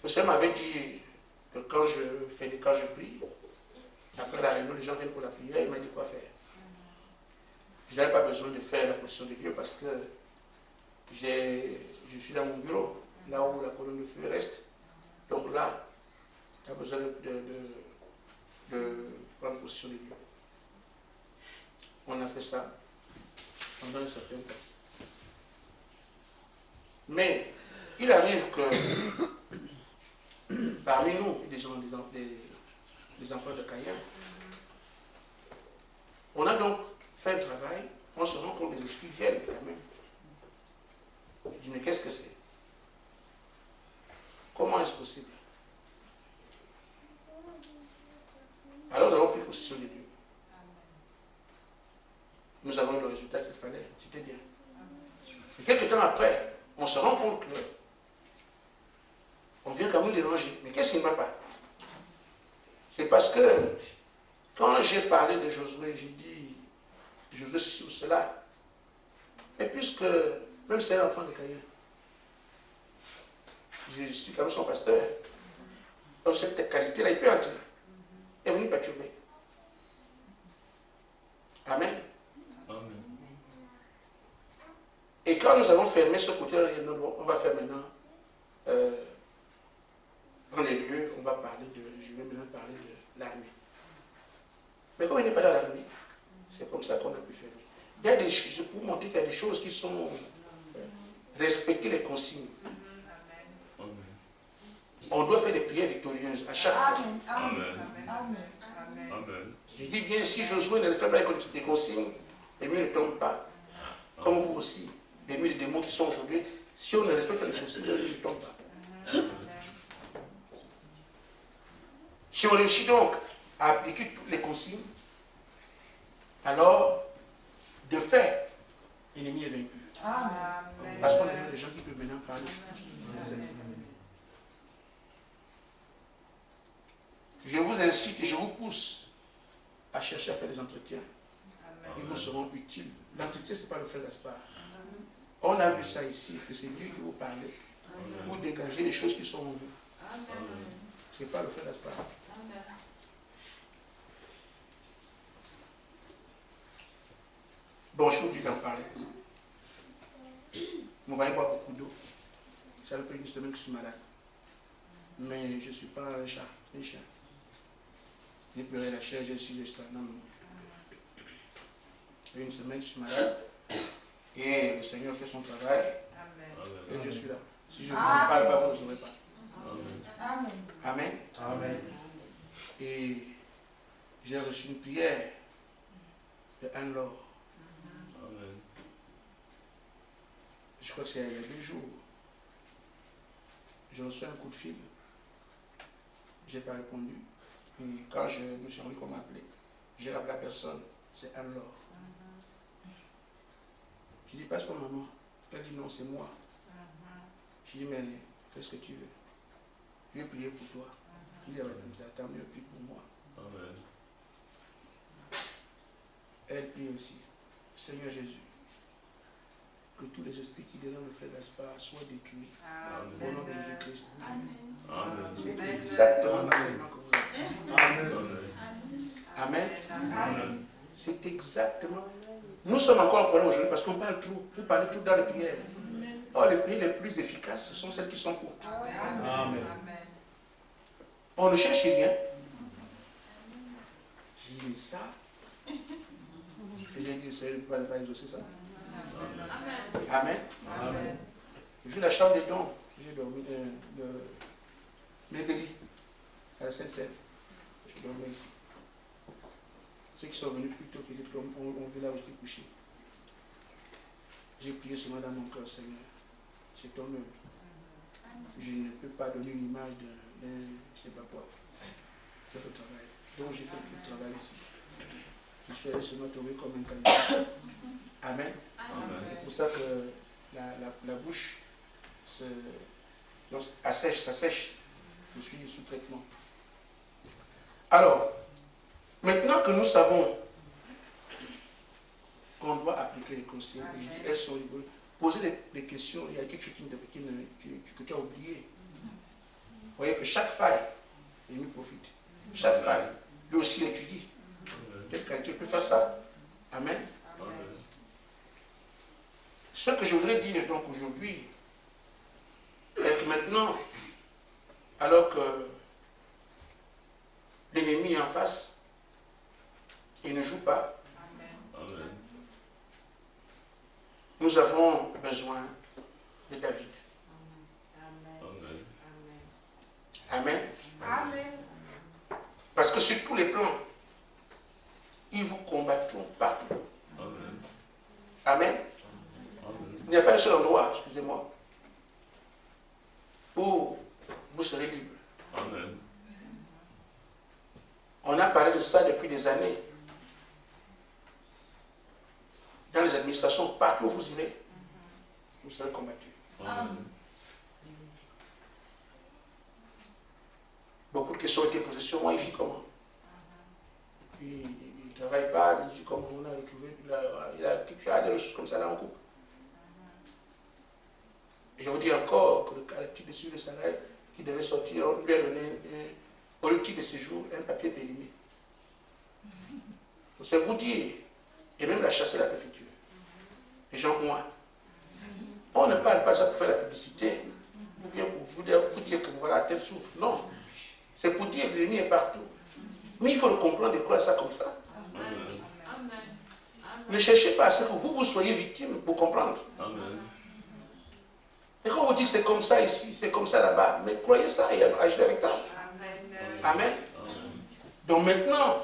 [SPEAKER 3] Le Seigneur m'avait dit que quand je prie, après la réunion, les gens viennent pour la prière, il m'a dit quoi faire. Je n'avais pas besoin de faire la position de Dieu parce que je suis dans mon bureau, là où la colonne de feu reste. Donc là, tu as besoin de prendre position de Dieu. On a fait ça pendant un certain temps. Mais il arrive que parmi nous, des enfants de Caïn, on a donc fait un travail, on se rend compte que les esprits viennent quand même. Je dis, mais qu'est-ce que c'est? Comment est-ce possible? Alors nous avons pris possession de Dieu. Nous avons eu le résultat qu'il fallait, c'était bien. Et quelques temps après, on se rend compte que on vient quand même déranger. Mais qu'est-ce qui ne va pas? C'est parce que quand j'ai parlé de Josué, j'ai dit Josué ceci ou cela, Mais puisque, même si c'est un enfant de Caïn, je suis quand même son pasteur, donc cette qualité-là, il peut entrer. Il est venu perturber. Amen.
[SPEAKER 4] Amen.
[SPEAKER 3] Et quand nous avons fermé ce côté-là, on va faire maintenant, dans les lieux, on va parler de, je vais maintenant parler de l'armée. Mais comme il n'est pas dans l'armée, c'est comme ça qu'on a pu fermer. Il y a des choses, pour montrer qu'il y a des choses qui sont respecter les consignes.
[SPEAKER 4] Amen.
[SPEAKER 3] On doit faire des prières victorieuses à chaque fois.
[SPEAKER 5] Amen.
[SPEAKER 4] Amen.
[SPEAKER 5] Amen.
[SPEAKER 4] Amen.
[SPEAKER 3] Je dis bien, si Josué ne respecte pas les consignes, les murs ne tombent pas. Comme vous aussi, les murs des démons qui sont aujourd'hui, si on ne respecte pas les consignes, les murs ne tombent pas. Si on réussit donc à appliquer toutes les consignes, alors, de fait, l'ennemi est vaincu.
[SPEAKER 5] Amen.
[SPEAKER 3] Parce qu'on a vu des gens qui peuvent maintenant parler tous des ennemis. Je vous incite et je vous pousse à chercher à faire des entretiens. Ils vous seront utiles. L'entretien, ce n'est pas le frère Gaspard. On a vu ça ici, que c'est Dieu qui vous parle. Vous dégagez les choses qui sont en vous. Ce n'est pas le frère Gaspard. Bon, je vous dis d'en parler. Vous voyez boire beaucoup d'eau. Ça fait une semaine que je suis malade. Mais je ne suis pas un chat, un chien. J'ai pleuré la chair, j'ai su ça. Non, non. Une semaine, je suis malade. Et le Seigneur fait son travail. Et je suis là. Si je ne vous en parle pas, vous ne saurez pas.
[SPEAKER 5] Amen.
[SPEAKER 3] Amen.
[SPEAKER 1] Amen.
[SPEAKER 3] Et j'ai reçu une prière de Anne-Laure.
[SPEAKER 4] Amen.
[SPEAKER 3] Je crois que c'est il y a 2 jours. J'ai reçu un coup de fil. Je n'ai pas répondu. Et quand je me suis rendu qu'on m'appelait, j'ai rappelé la personne. C'est Anne-Laure. Je dis, passe pour maman. Elle dit, non, c'est moi. Je dis, mais qu'est-ce que tu veux? Je vais prier pour toi. Il dit, tant mieux, prie pour moi.
[SPEAKER 4] Amen.
[SPEAKER 3] Elle prie ainsi. Seigneur Jésus, que tous les esprits qui dérangent le frère Gaspard soient détruits. Au nom de Jésus-Christ. Amen.
[SPEAKER 4] Amen.
[SPEAKER 3] C'est exactement l'enseignement que vous avez.
[SPEAKER 1] Amen.
[SPEAKER 3] Amen.
[SPEAKER 4] Amen.
[SPEAKER 3] C'est exactement. Nous sommes encore en problème aujourd'hui parce qu'on parle trop. Vous parlez trop dans les prières. Or, les prières les plus efficaces, ce sont celles qui sont courtes.
[SPEAKER 1] Amen.
[SPEAKER 3] On ne cherche rien. Je dis, mais ça. Et j'ai dit, le Seigneur ne peut pas exaucer ça. Amen.
[SPEAKER 1] Amen.
[SPEAKER 3] J'ai vu la chambre des dons. J'ai dormi le mercredi à la Sainte-Seine. J'ai dormi ici. Ceux qui sont venus plus tôt, peut-être qu'on vu là où j'étais couché. J'ai prié seulement dans mon cœur, Seigneur. C'est ton œuvre. Je ne peux pas donner une image d'un, je ne sais pas quoi. J'ai fait le travail. Donc j'ai fait tout le travail ici. Je suis allé seulement trouver comme un candidat. Amen.
[SPEAKER 4] Amen.
[SPEAKER 3] C'est pour ça que la bouche assèche, ça sèche. Je suis sous traitement. Alors, maintenant que nous savons qu'on doit appliquer les consignes, je dis, elles sont rigolées. Posez des questions, il y a quelque chose que tu as oublié. Vous voyez que chaque faille, l'ennemi profite. Chaque faille, lui aussi étudie. Peut-être que Dieu peut faire ça. Amen.
[SPEAKER 4] Amen.
[SPEAKER 3] Ce que je voudrais dire donc aujourd'hui, est que maintenant, alors que l'ennemi est en face, il ne joue pas.
[SPEAKER 4] Amen.
[SPEAKER 3] Nous avons besoin de David.
[SPEAKER 4] Amen.
[SPEAKER 3] Amen.
[SPEAKER 5] Amen.
[SPEAKER 3] Parce que sur tous les plans, ils vous combattront partout.
[SPEAKER 4] Amen.
[SPEAKER 3] Amen.
[SPEAKER 4] Amen.
[SPEAKER 3] Il n'y a pas un seul endroit, excusez-moi, où vous serez libre.
[SPEAKER 4] Amen.
[SPEAKER 3] On a parlé de ça depuis des années. Dans les administrations, partout où vous irez, vous serez combattus.
[SPEAKER 4] Amen.
[SPEAKER 3] Beaucoup de questions ont été posées sur moi. Il vit comment? Il ne travaille pas, mais il vit comment? On a retrouvé, il a des ressources comme ça dans un couple. Et je vous dis encore que le titre de suivi de salaire qui devait sortir, on lui a donné pour le titre de séjour un papier périmé. C'est vous dire, et même la chasser la préfecture. Les gens ont. On ne parle pas ça pour faire la publicité, ou bien pour vous dire que voilà, tel souffre. Non. C'est pour dire que l'ennemi est partout. Mais il faut le comprendre de croire ça comme ça.
[SPEAKER 2] Amen. Amen.
[SPEAKER 3] Ne cherchez pas à ce que vous soyez victime pour comprendre.
[SPEAKER 4] Amen.
[SPEAKER 3] Et quand on vous dit que c'est comme ça ici, c'est comme ça là-bas, mais croyez ça et agissez avec ça. Amen. Donc maintenant,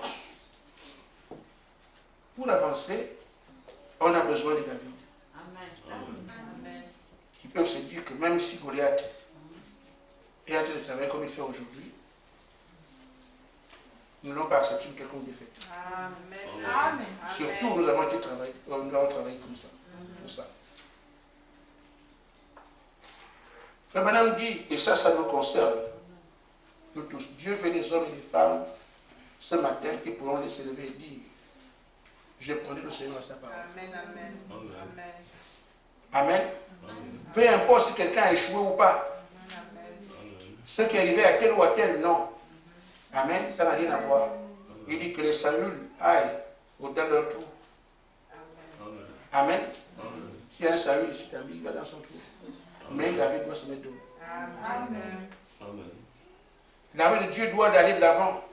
[SPEAKER 3] pour avancer, on a besoin de David.
[SPEAKER 2] Amen.
[SPEAKER 3] Qui peuvent se dire que même si Goliath est en train de travailler comme il fait aujourd'hui, nous n'allons pas accepter une quelconque défaite.
[SPEAKER 5] Amen.
[SPEAKER 3] Surtout, nous avons travaillé comme ça. Pour ça. Frère Branham dit, et ça nous concerne, nous tous, Dieu fait des hommes et des femmes ce matin qui pourront se lever et dire, je prendrai le Seigneur à sa parole. Amen. Peu importe si quelqu'un a échoué ou pas, ce qui est arrivé à tel ou à tel, non. Amen, ça n'a rien à voir. Il dit que les Saül aillent au-delà de leur trou. Amen. S'il y a un Saül ici, il va dans son trou. Mais David doit se mettre debout. L'armée de Dieu doit aller de l'avant.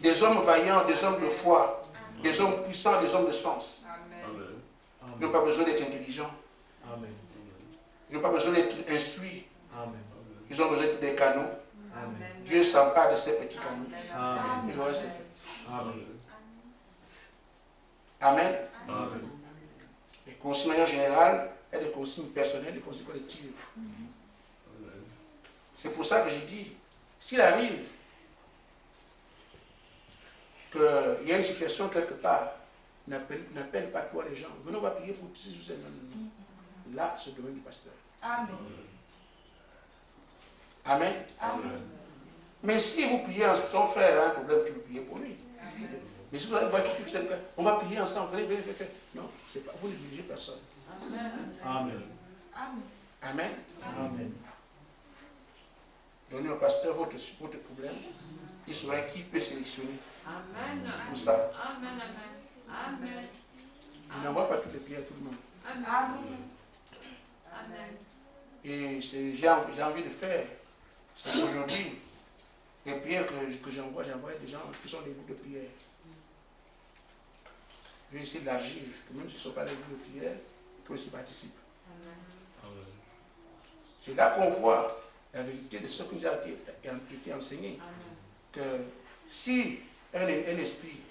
[SPEAKER 3] Des hommes vaillants, des hommes de foi, des hommes puissants, des hommes de sens. Ils n'ont pas besoin d'être intelligents. Ils n'ont pas besoin d'être instruits. Ils ont besoin des canaux. Dieu s'empare de ces petits canaux. Et le reste est fait. Amen. Les consignes en général, et des consignes personnelles, des consignes collectives. C'est pour ça que j'ai dit, s'il arrive qu'il y a une situation quelque part, n'appelle pas toi les gens. Venons, on va prier pour tous ces non. Là, c'est le domaine du pasteur.
[SPEAKER 5] Amen.
[SPEAKER 3] Amen. Mais si vous priez en son frère a un problème, tu veux prier pour lui. Mais si vous allez voir on va prier ensemble, venez. Non, c'est pas, vous ne dirigez personne.
[SPEAKER 1] Amen.
[SPEAKER 3] Amen. Donnez au pasteur votre problème. Il saura qui peut sélectionner pour ça.
[SPEAKER 2] Amen.
[SPEAKER 3] Il n'envoie pas toutes les prières à tout le monde.
[SPEAKER 2] Amen.
[SPEAKER 3] Et j'ai envie de faire, c'est qu'aujourd'hui, les prières que j'envoie des gens qui sont des groupes de prière. Je vais essayer d'élargir, que même si ce ne sont pas des groupes de prière, qu'eux aussi participent. C'est là qu'on voit la vérité de ce qui nous a été enseigné. Que si un esprit,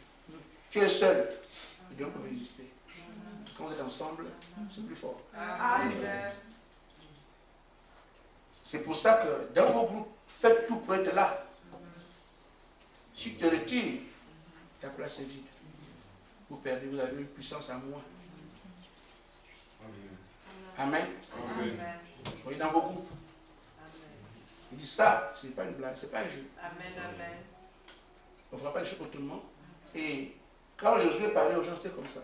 [SPEAKER 3] tu es seul, les deux peuvent résister. Quand vous êtes ensemble, c'est plus fort. C'est pour ça que dans vos groupes, faites tout pour être là. Si tu te retires, ta place est vide. Vous perdez, vous avez une puissance en moi. Amen. Soyez dans vos groupes. Il dit ça, ce n'est pas une blague, ce n'est pas un jeu. On ne fera pas les choses autrement. Et quand Josué parlait aux gens, c'était comme ça.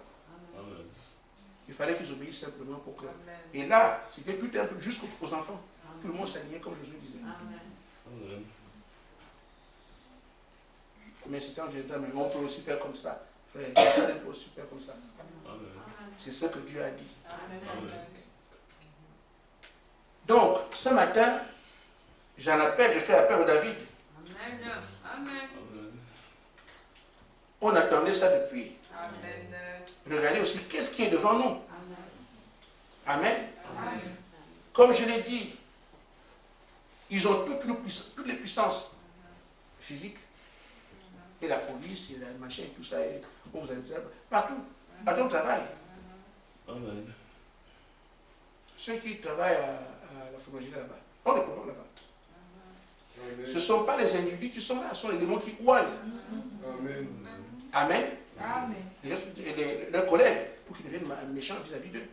[SPEAKER 3] Il fallait qu'ils obéissent simplement pour que... Et là, c'était tout un peu jusqu'aux enfants. Tout le monde s'alignait comme Josué disait. Mais c'était en viendra, mais on peut aussi faire comme ça. Frère, on peut aussi faire comme ça. C'est ce que Dieu a dit. Donc, ce matin, je fais appel au David.
[SPEAKER 2] Amen.
[SPEAKER 3] On attendait ça depuis. Regardez aussi, qu'est-ce qui est devant nous? Amen. Comme je l'ai dit, ils ont toutes les puissances physiques. Et la police, et la machin, et tout ça, et on vous a partout, à ton travail.
[SPEAKER 4] Amen.
[SPEAKER 3] Ceux qui travaillent à la fromagerie là-bas, on les provoque là-bas. Ce ne sont pas les individus qui sont là, ce sont les démons qui ouillent. Amen. Leurs collègues, pour qu'ils deviennent méchants vis-à-vis d'eux.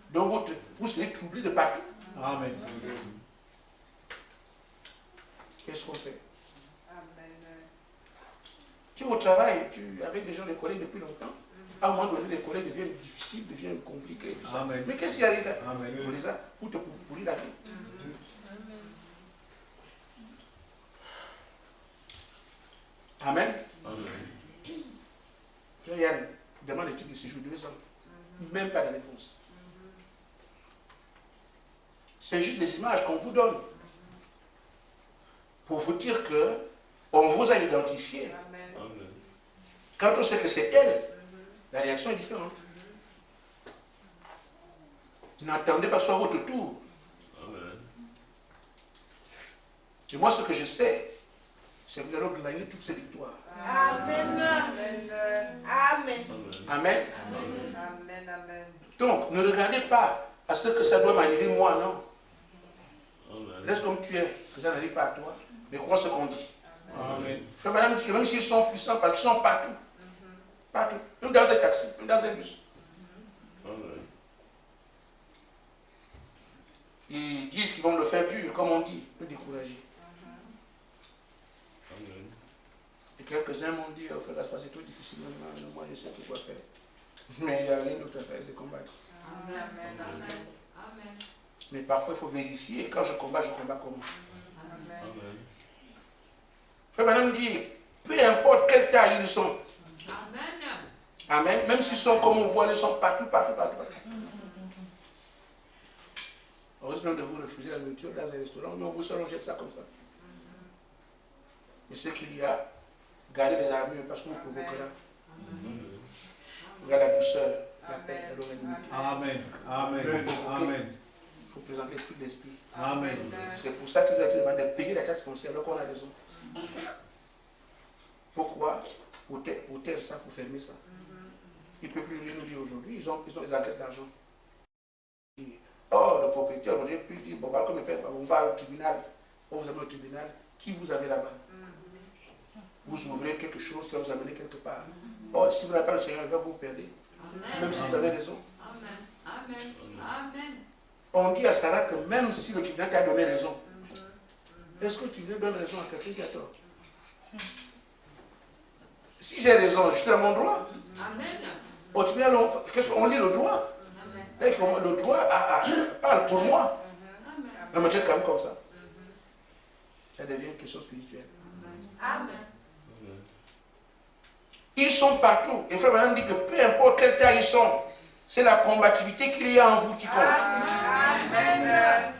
[SPEAKER 3] Donc vous serez troublés de partout.
[SPEAKER 1] Amen.
[SPEAKER 3] Qu'est-ce qu'on fait? Tu es au travail, tu avec des gens, des collègues depuis longtemps. à un moment donné, les collègues deviennent difficiles, deviennent compliqués. Tout ça.
[SPEAKER 1] Amen.
[SPEAKER 3] Mais qu'est-ce qui arrive?
[SPEAKER 1] Amen.
[SPEAKER 3] Pour ça, pour te pourrir la vie. Amen. Frère Yann, demande le titre de séjour 2 ans. Même pas de réponse. C'est juste des images qu'on vous donne. Pour vous dire que on vous a identifié. Quand on sait que c'est elle, la réaction est différente. N'attendez pas que ce soit votre tour. Et moi, ce que je sais, c'est que vous allez gagner toutes ces victoires.
[SPEAKER 5] Amen. Amen.
[SPEAKER 3] Amen.
[SPEAKER 5] Amen. Amen.
[SPEAKER 3] Donc, ne regardez pas à ce que ça doit m'arriver moi, non. Reste comme tu es, que ça n'arrive pas à toi, mais crois ce qu'on dit.
[SPEAKER 1] Amen.
[SPEAKER 3] Frère Madame dit que même s'ils sont puissants, parce qu'ils sont partout, partout, même dans un taxi, même dans un bus. Ils disent qu'ils vont le faire dur, comme on dit, me décourager. Et quelques-uns m'ont dit, oh, frère Gaspard, c'est trop difficile maintenant, moi je sais plus quoi faire. Mais il n'y a rien d'autre à faire, c'est combattre.
[SPEAKER 2] Amen.
[SPEAKER 3] Mais parfois il faut vérifier, quand je combats comment. Frère Madame dit, peu importe quelle taille ils sont.
[SPEAKER 2] Amen.
[SPEAKER 3] Amen. Même s'ils sont comme on voit, ils sont partout. Heureusement de vous refuser la nourriture dans un restaurant, on vous seul, on jette ça comme ça. Mais ce qu'il y a, gardez les armures parce qu'on vous provoquera. Regardez la douceur, la paix, la longanimité.
[SPEAKER 1] Amen. Amen. Amen.
[SPEAKER 3] Il faut présenter le fruit de l'esprit.
[SPEAKER 1] Amen.
[SPEAKER 3] C'est pour ça qu'il doit être demandé de payer la taxe foncière alors qu'on a raison. Pourquoi? Pour taire ça, pour fermer ça. Il ne peut plus nous dire aujourd'hui, ils encaissent l'argent. Oh, le propriétaire aurait pu dire, bon, voilà, comme on va au tribunal, on vous amène au tribunal, qui vous avez là-bas? Vous ouvrez quelque chose qui va vous amener quelque part. Oh, si vous n'avez pas le Seigneur, il va vous perdre. Même si vous avez raison.
[SPEAKER 2] Amen.
[SPEAKER 3] On dit à Sarah que même si le tribunal t'a donné raison, est-ce que tu veux donner raison à quelqu'un qui a tort? Si j'ai raison, je suis dans mon droit.
[SPEAKER 2] Amen.
[SPEAKER 3] Au tribunal, on lit le droit. Là, le droit parle pour moi. On me traite quand même comme ça. Ça devient une question spirituelle.
[SPEAKER 5] Amen.
[SPEAKER 3] Ils sont partout. Et Frère Madame dit que peu importe quelle taille ils sont, c'est la combativité qu'il y a en vous qui compte.
[SPEAKER 5] Amen.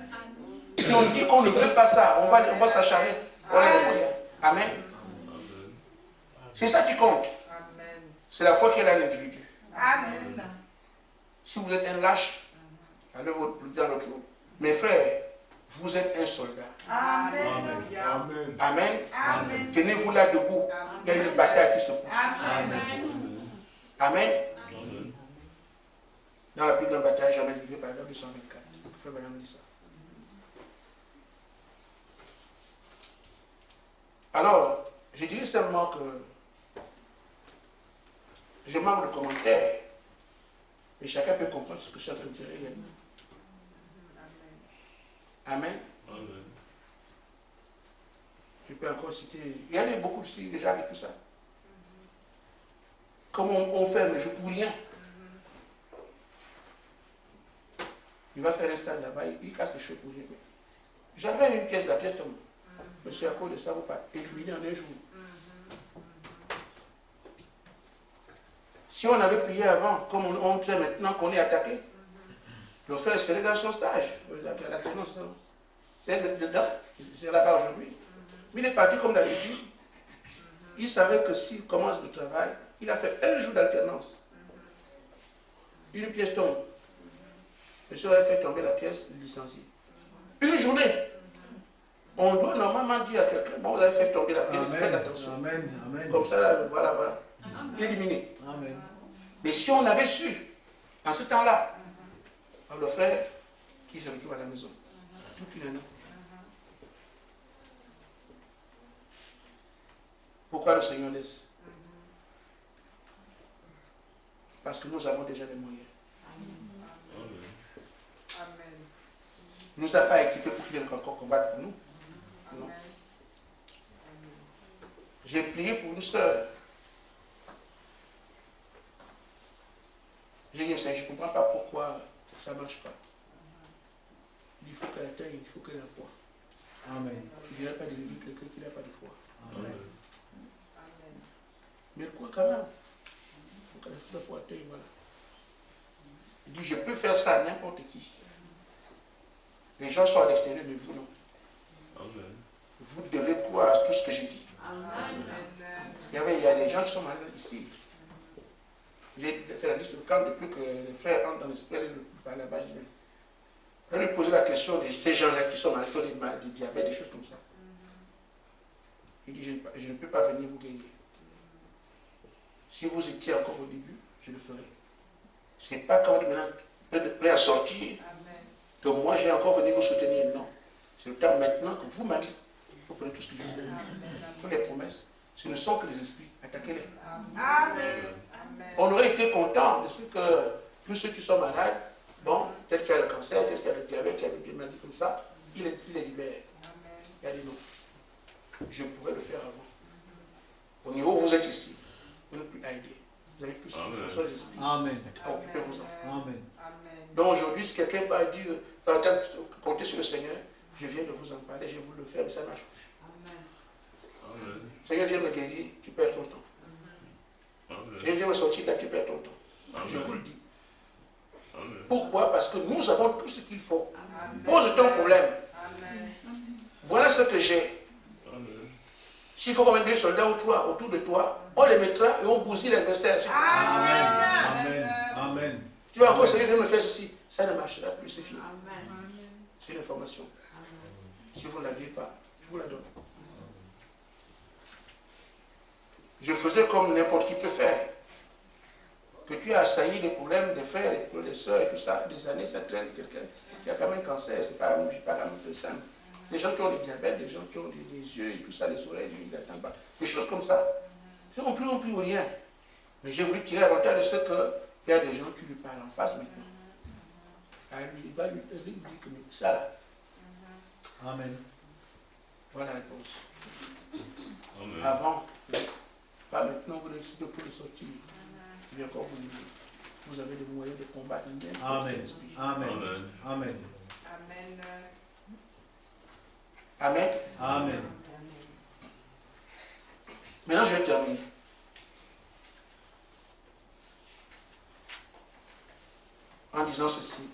[SPEAKER 3] Si on dit qu'on ne veut pas ça, on va s'acharner. On a les moyens. Amen. C'est ça qui compte. C'est la foi qu'il y a dans l'individu.
[SPEAKER 5] Amen.
[SPEAKER 3] Si vous êtes un lâche, allez dans l'autre jour. Mes frères, vous êtes un soldat.
[SPEAKER 5] Amen.
[SPEAKER 1] Amen.
[SPEAKER 3] Amen.
[SPEAKER 5] Amen.
[SPEAKER 3] Tenez-vous là debout. Il y a une bataille qui se pousse. Amen. Dans la plus grande bataille jamais livrée par exemple 224. Le frère Branham dit ça. Alors, je dirais seulement que je manque de commentaires, mais chacun peut comprendre ce que je suis en train de dire. Amen. Je peux encore citer. Il y a beaucoup de signes déjà avec tout ça. Comment on ferme les jeux pour rien. Il va faire un stade là-bas, il casse les cheveux pour rien. J'avais une pièce, de la pièce tombe. Monsieur, à cause de ça, vous pas éliminer en un jour. Si on avait prié avant, comme on sait maintenant qu'on est attaqué, le frère serait dans son stage. L'alternance, c'est dedans, c'est là-bas aujourd'hui. Mais il est parti comme d'habitude. Il savait que s'il commence le travail, il a fait un jour d'alternance. Une pièce tombe. Monsieur a fait tomber la pièce, licencié. Une journée. On doit normalement dire à quelqu'un, bon, vous avez fait tomber la pièce, faites attention.
[SPEAKER 1] Amen. Amen.
[SPEAKER 3] Comme ça, là, voilà. Éliminé.
[SPEAKER 1] Amen.
[SPEAKER 3] Mais si on avait su, en ce temps-là, le frère qui se retrouve à la maison, toute une année. Pourquoi le Seigneur laisse? Parce que nous avons déjà les moyens. Il ne nous a pas équipés pour qu'il vienne encore combattre pour nous. Non. J'ai prié pour une sœur. J'ai dit, Seigneur, je ne comprends pas pourquoi ça ne marche pas. Il dit, il faut qu'elle atteigne, il faut qu'elle la voie.
[SPEAKER 1] Amen.
[SPEAKER 3] Il ne vient pas délivrer quelqu'un qui n'a pas de foi.
[SPEAKER 1] Amen.
[SPEAKER 3] Mais quoi quand même? Il faut que la foi atteigne, voilà. Il dit, je peux faire ça à n'importe qui. Les gens sont à l'extérieur, mais vous non.
[SPEAKER 4] Amen.
[SPEAKER 3] Vous devez croire à tout ce que j'ai dit.
[SPEAKER 2] Amen.
[SPEAKER 3] Il y a des gens qui sont malades ici. J'ai fait la liste quand depuis que les frères entrent dans l'esprit, par là-bas, je dis, on lui poser la question de ces gens-là qui sont malades, du diabète, des choses comme ça. Il dit, je ne peux pas venir vous guérir. Si vous étiez encore au début, je le ferai. Ce n'est pas quand maintenant vous êtes prêt à sortir que moi j'ai encore venu vous soutenir. Non. C'est le temps maintenant que vous-même, vous prenez tout ce que je vous ai dit. Toutes les promesses, ce ne sont que des esprits. Attaquez-les. On aurait été content de ce que tous ceux qui sont malades, bon, tel qu'il y a le cancer, tel qu'il y a le diabète, tel qu'il y a le maladie comme ça, il les libère. Il a dit non. Je pouvais le faire avant. Au niveau où vous êtes ici, vous n'êtes plus à aider. Vous avez tout ce qu'il faut sur les esprits.
[SPEAKER 1] Amen.
[SPEAKER 3] Occupez-vous-en.
[SPEAKER 1] Amen.
[SPEAKER 3] Donc aujourd'hui, si quelqu'un va dire, comptez sur le Seigneur, je viens de vous en parler, je vais vous le faire, mais ça ne marche plus.
[SPEAKER 4] Amen.
[SPEAKER 3] Seigneur vient me guérir, tu perds ton temps.
[SPEAKER 4] Amen.
[SPEAKER 3] Seigneur vient me sortir, là tu perds ton temps.
[SPEAKER 4] Amen.
[SPEAKER 3] Je vous le dis.
[SPEAKER 4] Amen.
[SPEAKER 3] Pourquoi? Parce que nous avons tout ce qu'il faut. Pose ton problème. Voilà ce que j'ai.
[SPEAKER 4] Amen.
[SPEAKER 3] S'il faut qu'on mette 2 soldats ou 3 autour de toi, on les mettra et on bousille l'adversaire.
[SPEAKER 1] Amen. Amen.
[SPEAKER 3] Tu vas encore essayer de me faire ceci. Ça ne marchera plus, c'est fini.
[SPEAKER 2] Amen.
[SPEAKER 3] C'est l'information. Si vous ne l'aviez pas, je vous la donne. Je faisais comme n'importe qui peut faire. Que tu as assailli les problèmes des frères, des soeurs et tout ça, des années, ça traîne quelqu'un qui a quand même un cancer, c'est pas, je pas quand même fait simple. Des gens qui ont des diabètes, des gens qui ont des yeux et tout ça, des oreilles, ils n'attendent pas. Des choses comme ça. Ils n'ont plus rien. Mais j'ai voulu tirer avantage de ce qu'il y a des gens qui lui parlent en face maintenant. Il va lui dire que ça là.
[SPEAKER 1] Amen.
[SPEAKER 3] Voilà la réponse.
[SPEAKER 4] Amen.
[SPEAKER 3] Avant, pas maintenant, vous décidez pour le sortir. Je vais encore vous dire. Vous avez des moyens de combattre même
[SPEAKER 1] Amen.
[SPEAKER 3] l'esprit.
[SPEAKER 1] Amen.
[SPEAKER 4] Amen.
[SPEAKER 1] Amen.
[SPEAKER 3] Amen.
[SPEAKER 1] Amen.
[SPEAKER 3] Maintenant, je vais terminer. En disant ceci,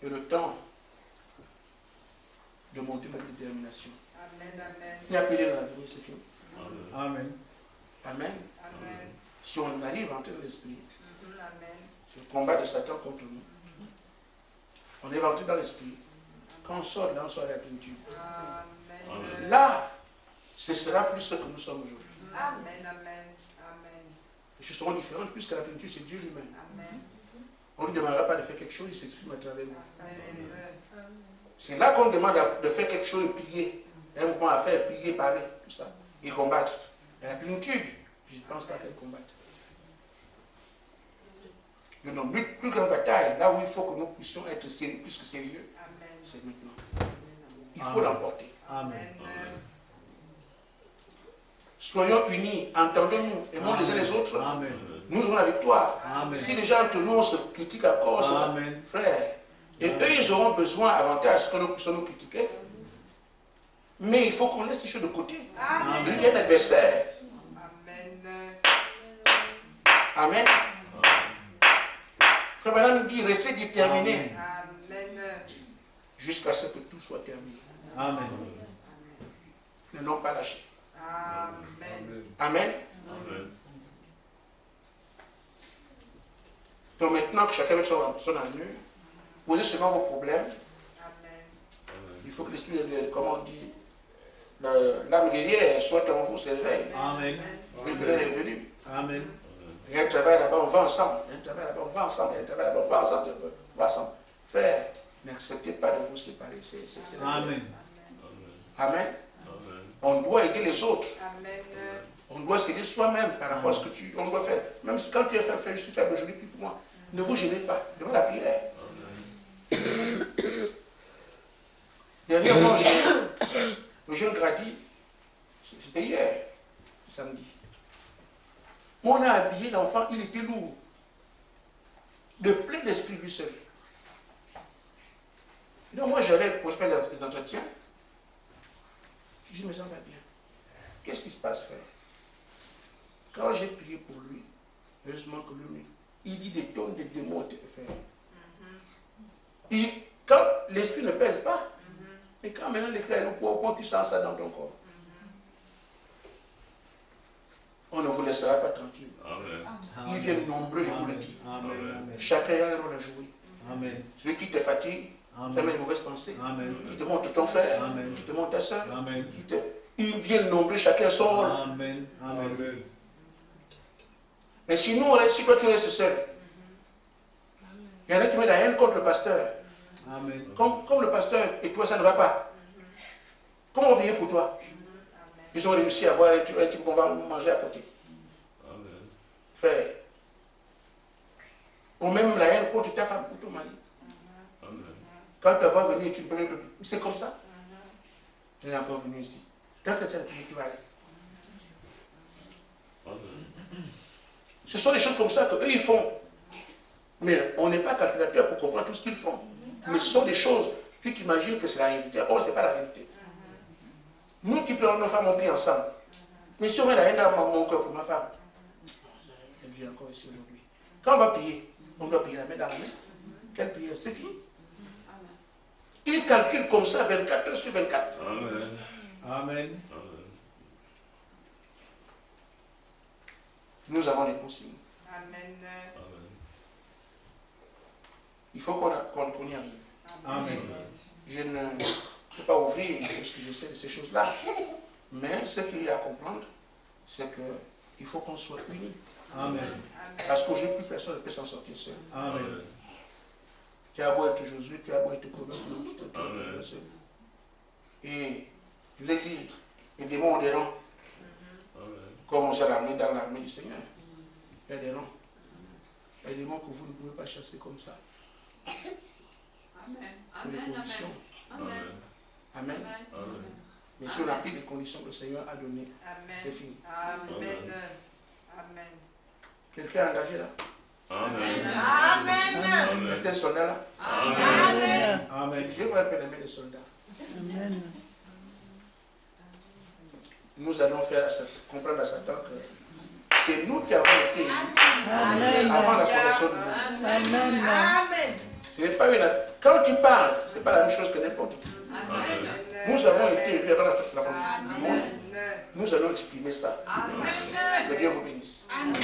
[SPEAKER 3] et le temps de monter notre détermination. Il n'y a plus rien dans l'avenir, c'est fini.
[SPEAKER 1] Amen.
[SPEAKER 3] Amen. Si on arrive à entrer dans l'esprit, c'est le combat de Satan contre nous. On est rentré dans l'esprit. Quand on sort là, on sort à la plénitude. Là, ce sera plus ce que nous sommes aujourd'hui. Les choses seront différentes puisque la plénitude, c'est Dieu lui-même. On ne lui demandera pas de faire quelque chose, il s'exprime à travers nous. C'est là qu'on demande de faire quelque chose, de prier. Il y a un mouvement à faire, prier, parler, tout ça. Et combattre. Et la plénitude, je ne pense pas qu'elle combatte. Mais non, plus grande bataille, là où il faut que nous puissions être sérieux, plus que sérieux, c'est maintenant. Il faut l'emporter.
[SPEAKER 1] Amen.
[SPEAKER 3] Soyons unis, entendons-nous, aimons les uns les autres.
[SPEAKER 1] Amen.
[SPEAKER 3] Nous aurons la victoire.
[SPEAKER 1] Amen.
[SPEAKER 3] Si les gens entre nous, on se critique encore,
[SPEAKER 1] Amen.
[SPEAKER 3] frère, et eux, ils auront besoin, avantage, que nous puissions nous critiquer. Mais il faut qu'on laisse ces choses de côté. Il y a un adversaire. Amen. Frère Madame nous dit, restez déterminés jusqu'à ce que tout soit terminé.
[SPEAKER 1] Amen.
[SPEAKER 3] Ne non pas lâcher.
[SPEAKER 5] Amen.
[SPEAKER 3] Amen.
[SPEAKER 4] Amen.
[SPEAKER 3] Donc maintenant que chacun met son armure, posez seulement vos problèmes. Il faut que l'esprit, comment on dit, l'âme guerrière soit en vous, s'éveille.
[SPEAKER 1] Amen.
[SPEAKER 3] Il est revenu.
[SPEAKER 1] Amen.
[SPEAKER 3] Il y a un travail là-bas, on va ensemble. Il y a un travail là-bas, on va ensemble. Il y a un travail là-bas, on va ensemble. On va ensemble. Frère, n'acceptez pas de vous séparer. C'est la
[SPEAKER 1] Amen.
[SPEAKER 3] guerre. Amen.
[SPEAKER 4] Amen.
[SPEAKER 3] On doit aider les autres.
[SPEAKER 5] Amen.
[SPEAKER 3] On doit s'aider soi-même par rapport à ce que on doit faire. Même si quand tu es faible, je suis faible, aujourd'hui, plus pour moi. Ne vous gênez pas devant la prière. Dernièrement, le jeune Grady, c'était hier, samedi. On a habillé l'enfant, il était lourd. le plein d'esprit lui seul. Et donc moi j'allais pour faire les entretiens. Je dis, mais ça va bien. Qu'est-ce qui se passe, frère? Quand j'ai prié pour lui, heureusement que lui, il dit des tonnes de démons étaient faits. Quand l'esprit ne pèse pas, mais quand maintenant l'éclair est au point, tu sens ça dans ton corps. On ne vous laissera pas tranquille.
[SPEAKER 4] Amen.
[SPEAKER 3] Ils viennent nombreux, je vous le dis.
[SPEAKER 1] Amen.
[SPEAKER 3] Chacun a un rôle à jouer.
[SPEAKER 1] Amen.
[SPEAKER 3] Celui qui te fatigue, qui amène de mauvaises pensées,
[SPEAKER 1] Amen.
[SPEAKER 3] qui te montre ton frère,
[SPEAKER 1] Amen.
[SPEAKER 3] qui te montre ta soeur.
[SPEAKER 1] Amen.
[SPEAKER 3] Ils viennent nombreux, chacun son rôle.
[SPEAKER 1] Amen. Amen.
[SPEAKER 3] Mais si nous, si toi tu restes seul, il y en a qui mettent la haine contre le pasteur.
[SPEAKER 1] Amen.
[SPEAKER 3] Comme le pasteur et toi, ça ne va pas. Comment on va prier pour toi? Ils ont réussi à avoir un type qu'on va manger à côté.
[SPEAKER 4] Amen.
[SPEAKER 3] Frère. Ou même la haine contre ta femme ou ton mari.
[SPEAKER 4] Amen.
[SPEAKER 3] Quand tu vas venir, tu peux. C'est comme ça. Tu es encore venu ici. Tant que tu as prié, tu vas aller.
[SPEAKER 4] Amen.
[SPEAKER 3] Ce sont des choses comme ça qu'eux ils font. Mais on n'est pas calculateur pour comprendre tout ce qu'ils font. Mais ce sont des choses, tu t'imagines que c'est la réalité. Or, ce n'est pas la réalité. Nous qui prions nos femmes, on prie ensemble. Mais si on met la haine dans mon cœur pour ma femme, elle vit encore ici aujourd'hui. Quand on va prier, on doit prier la main dans la main. Quelle prière? C'est fini. Ils calculent comme ça 24 heures sur 24.
[SPEAKER 4] Amen.
[SPEAKER 1] Amen.
[SPEAKER 4] Amen.
[SPEAKER 3] Nous avons des consignes.
[SPEAKER 5] Amen.
[SPEAKER 4] Amen.
[SPEAKER 3] Il faut qu'on y arrive.
[SPEAKER 1] Amen.
[SPEAKER 3] Je ne peux pas ouvrir tout ce que je sais de ces choses-là. Mais ce qu'il y a à comprendre, c'est qu'il faut qu'on soit unis.
[SPEAKER 1] Amen.
[SPEAKER 3] Parce qu'aujourd'hui, plus personne ne peut s'en sortir seul.
[SPEAKER 1] Amen.
[SPEAKER 3] Tu as beau être Josué, tu as beau être Kobe, tu es seul. Et je vous ai dit, les démons ont des rangs.
[SPEAKER 4] Amen.
[SPEAKER 3] Comme on sait dans l'armée du Seigneur. Il y a des rangs. Il y a des démons que vous ne pouvez pas chasser comme ça.
[SPEAKER 2] Amen.
[SPEAKER 3] Il faut des
[SPEAKER 2] Amen.
[SPEAKER 3] conditions.
[SPEAKER 2] Amen.
[SPEAKER 3] Amen.
[SPEAKER 4] Amen.
[SPEAKER 3] Mais si on applique les conditions que le Seigneur a données, c'est fini.
[SPEAKER 5] Amen. Amen.
[SPEAKER 3] Quelqu'un est engagé là?
[SPEAKER 4] Amen.
[SPEAKER 5] Amen.
[SPEAKER 3] Il y a des soldats là?
[SPEAKER 4] Amen.
[SPEAKER 1] Amen.
[SPEAKER 3] Je vais voir un peu les mains des soldats.
[SPEAKER 6] Amen.
[SPEAKER 3] Nous allons faire comprendre à Satan que c'est nous qui avons été élus
[SPEAKER 6] Amen.
[SPEAKER 3] avant la fondation du monde.
[SPEAKER 6] Amen.
[SPEAKER 5] Amen.
[SPEAKER 3] Ce n'est pas une affaire. Quand tu parles, ce n'est pas la même chose que n'importe qui.
[SPEAKER 2] Amen.
[SPEAKER 3] Nous avons été élus avant la fondation du monde.
[SPEAKER 5] Amen.
[SPEAKER 3] Nous allons exprimer ça.
[SPEAKER 2] Amen.
[SPEAKER 3] Que Dieu vous bénisse.
[SPEAKER 5] Amen.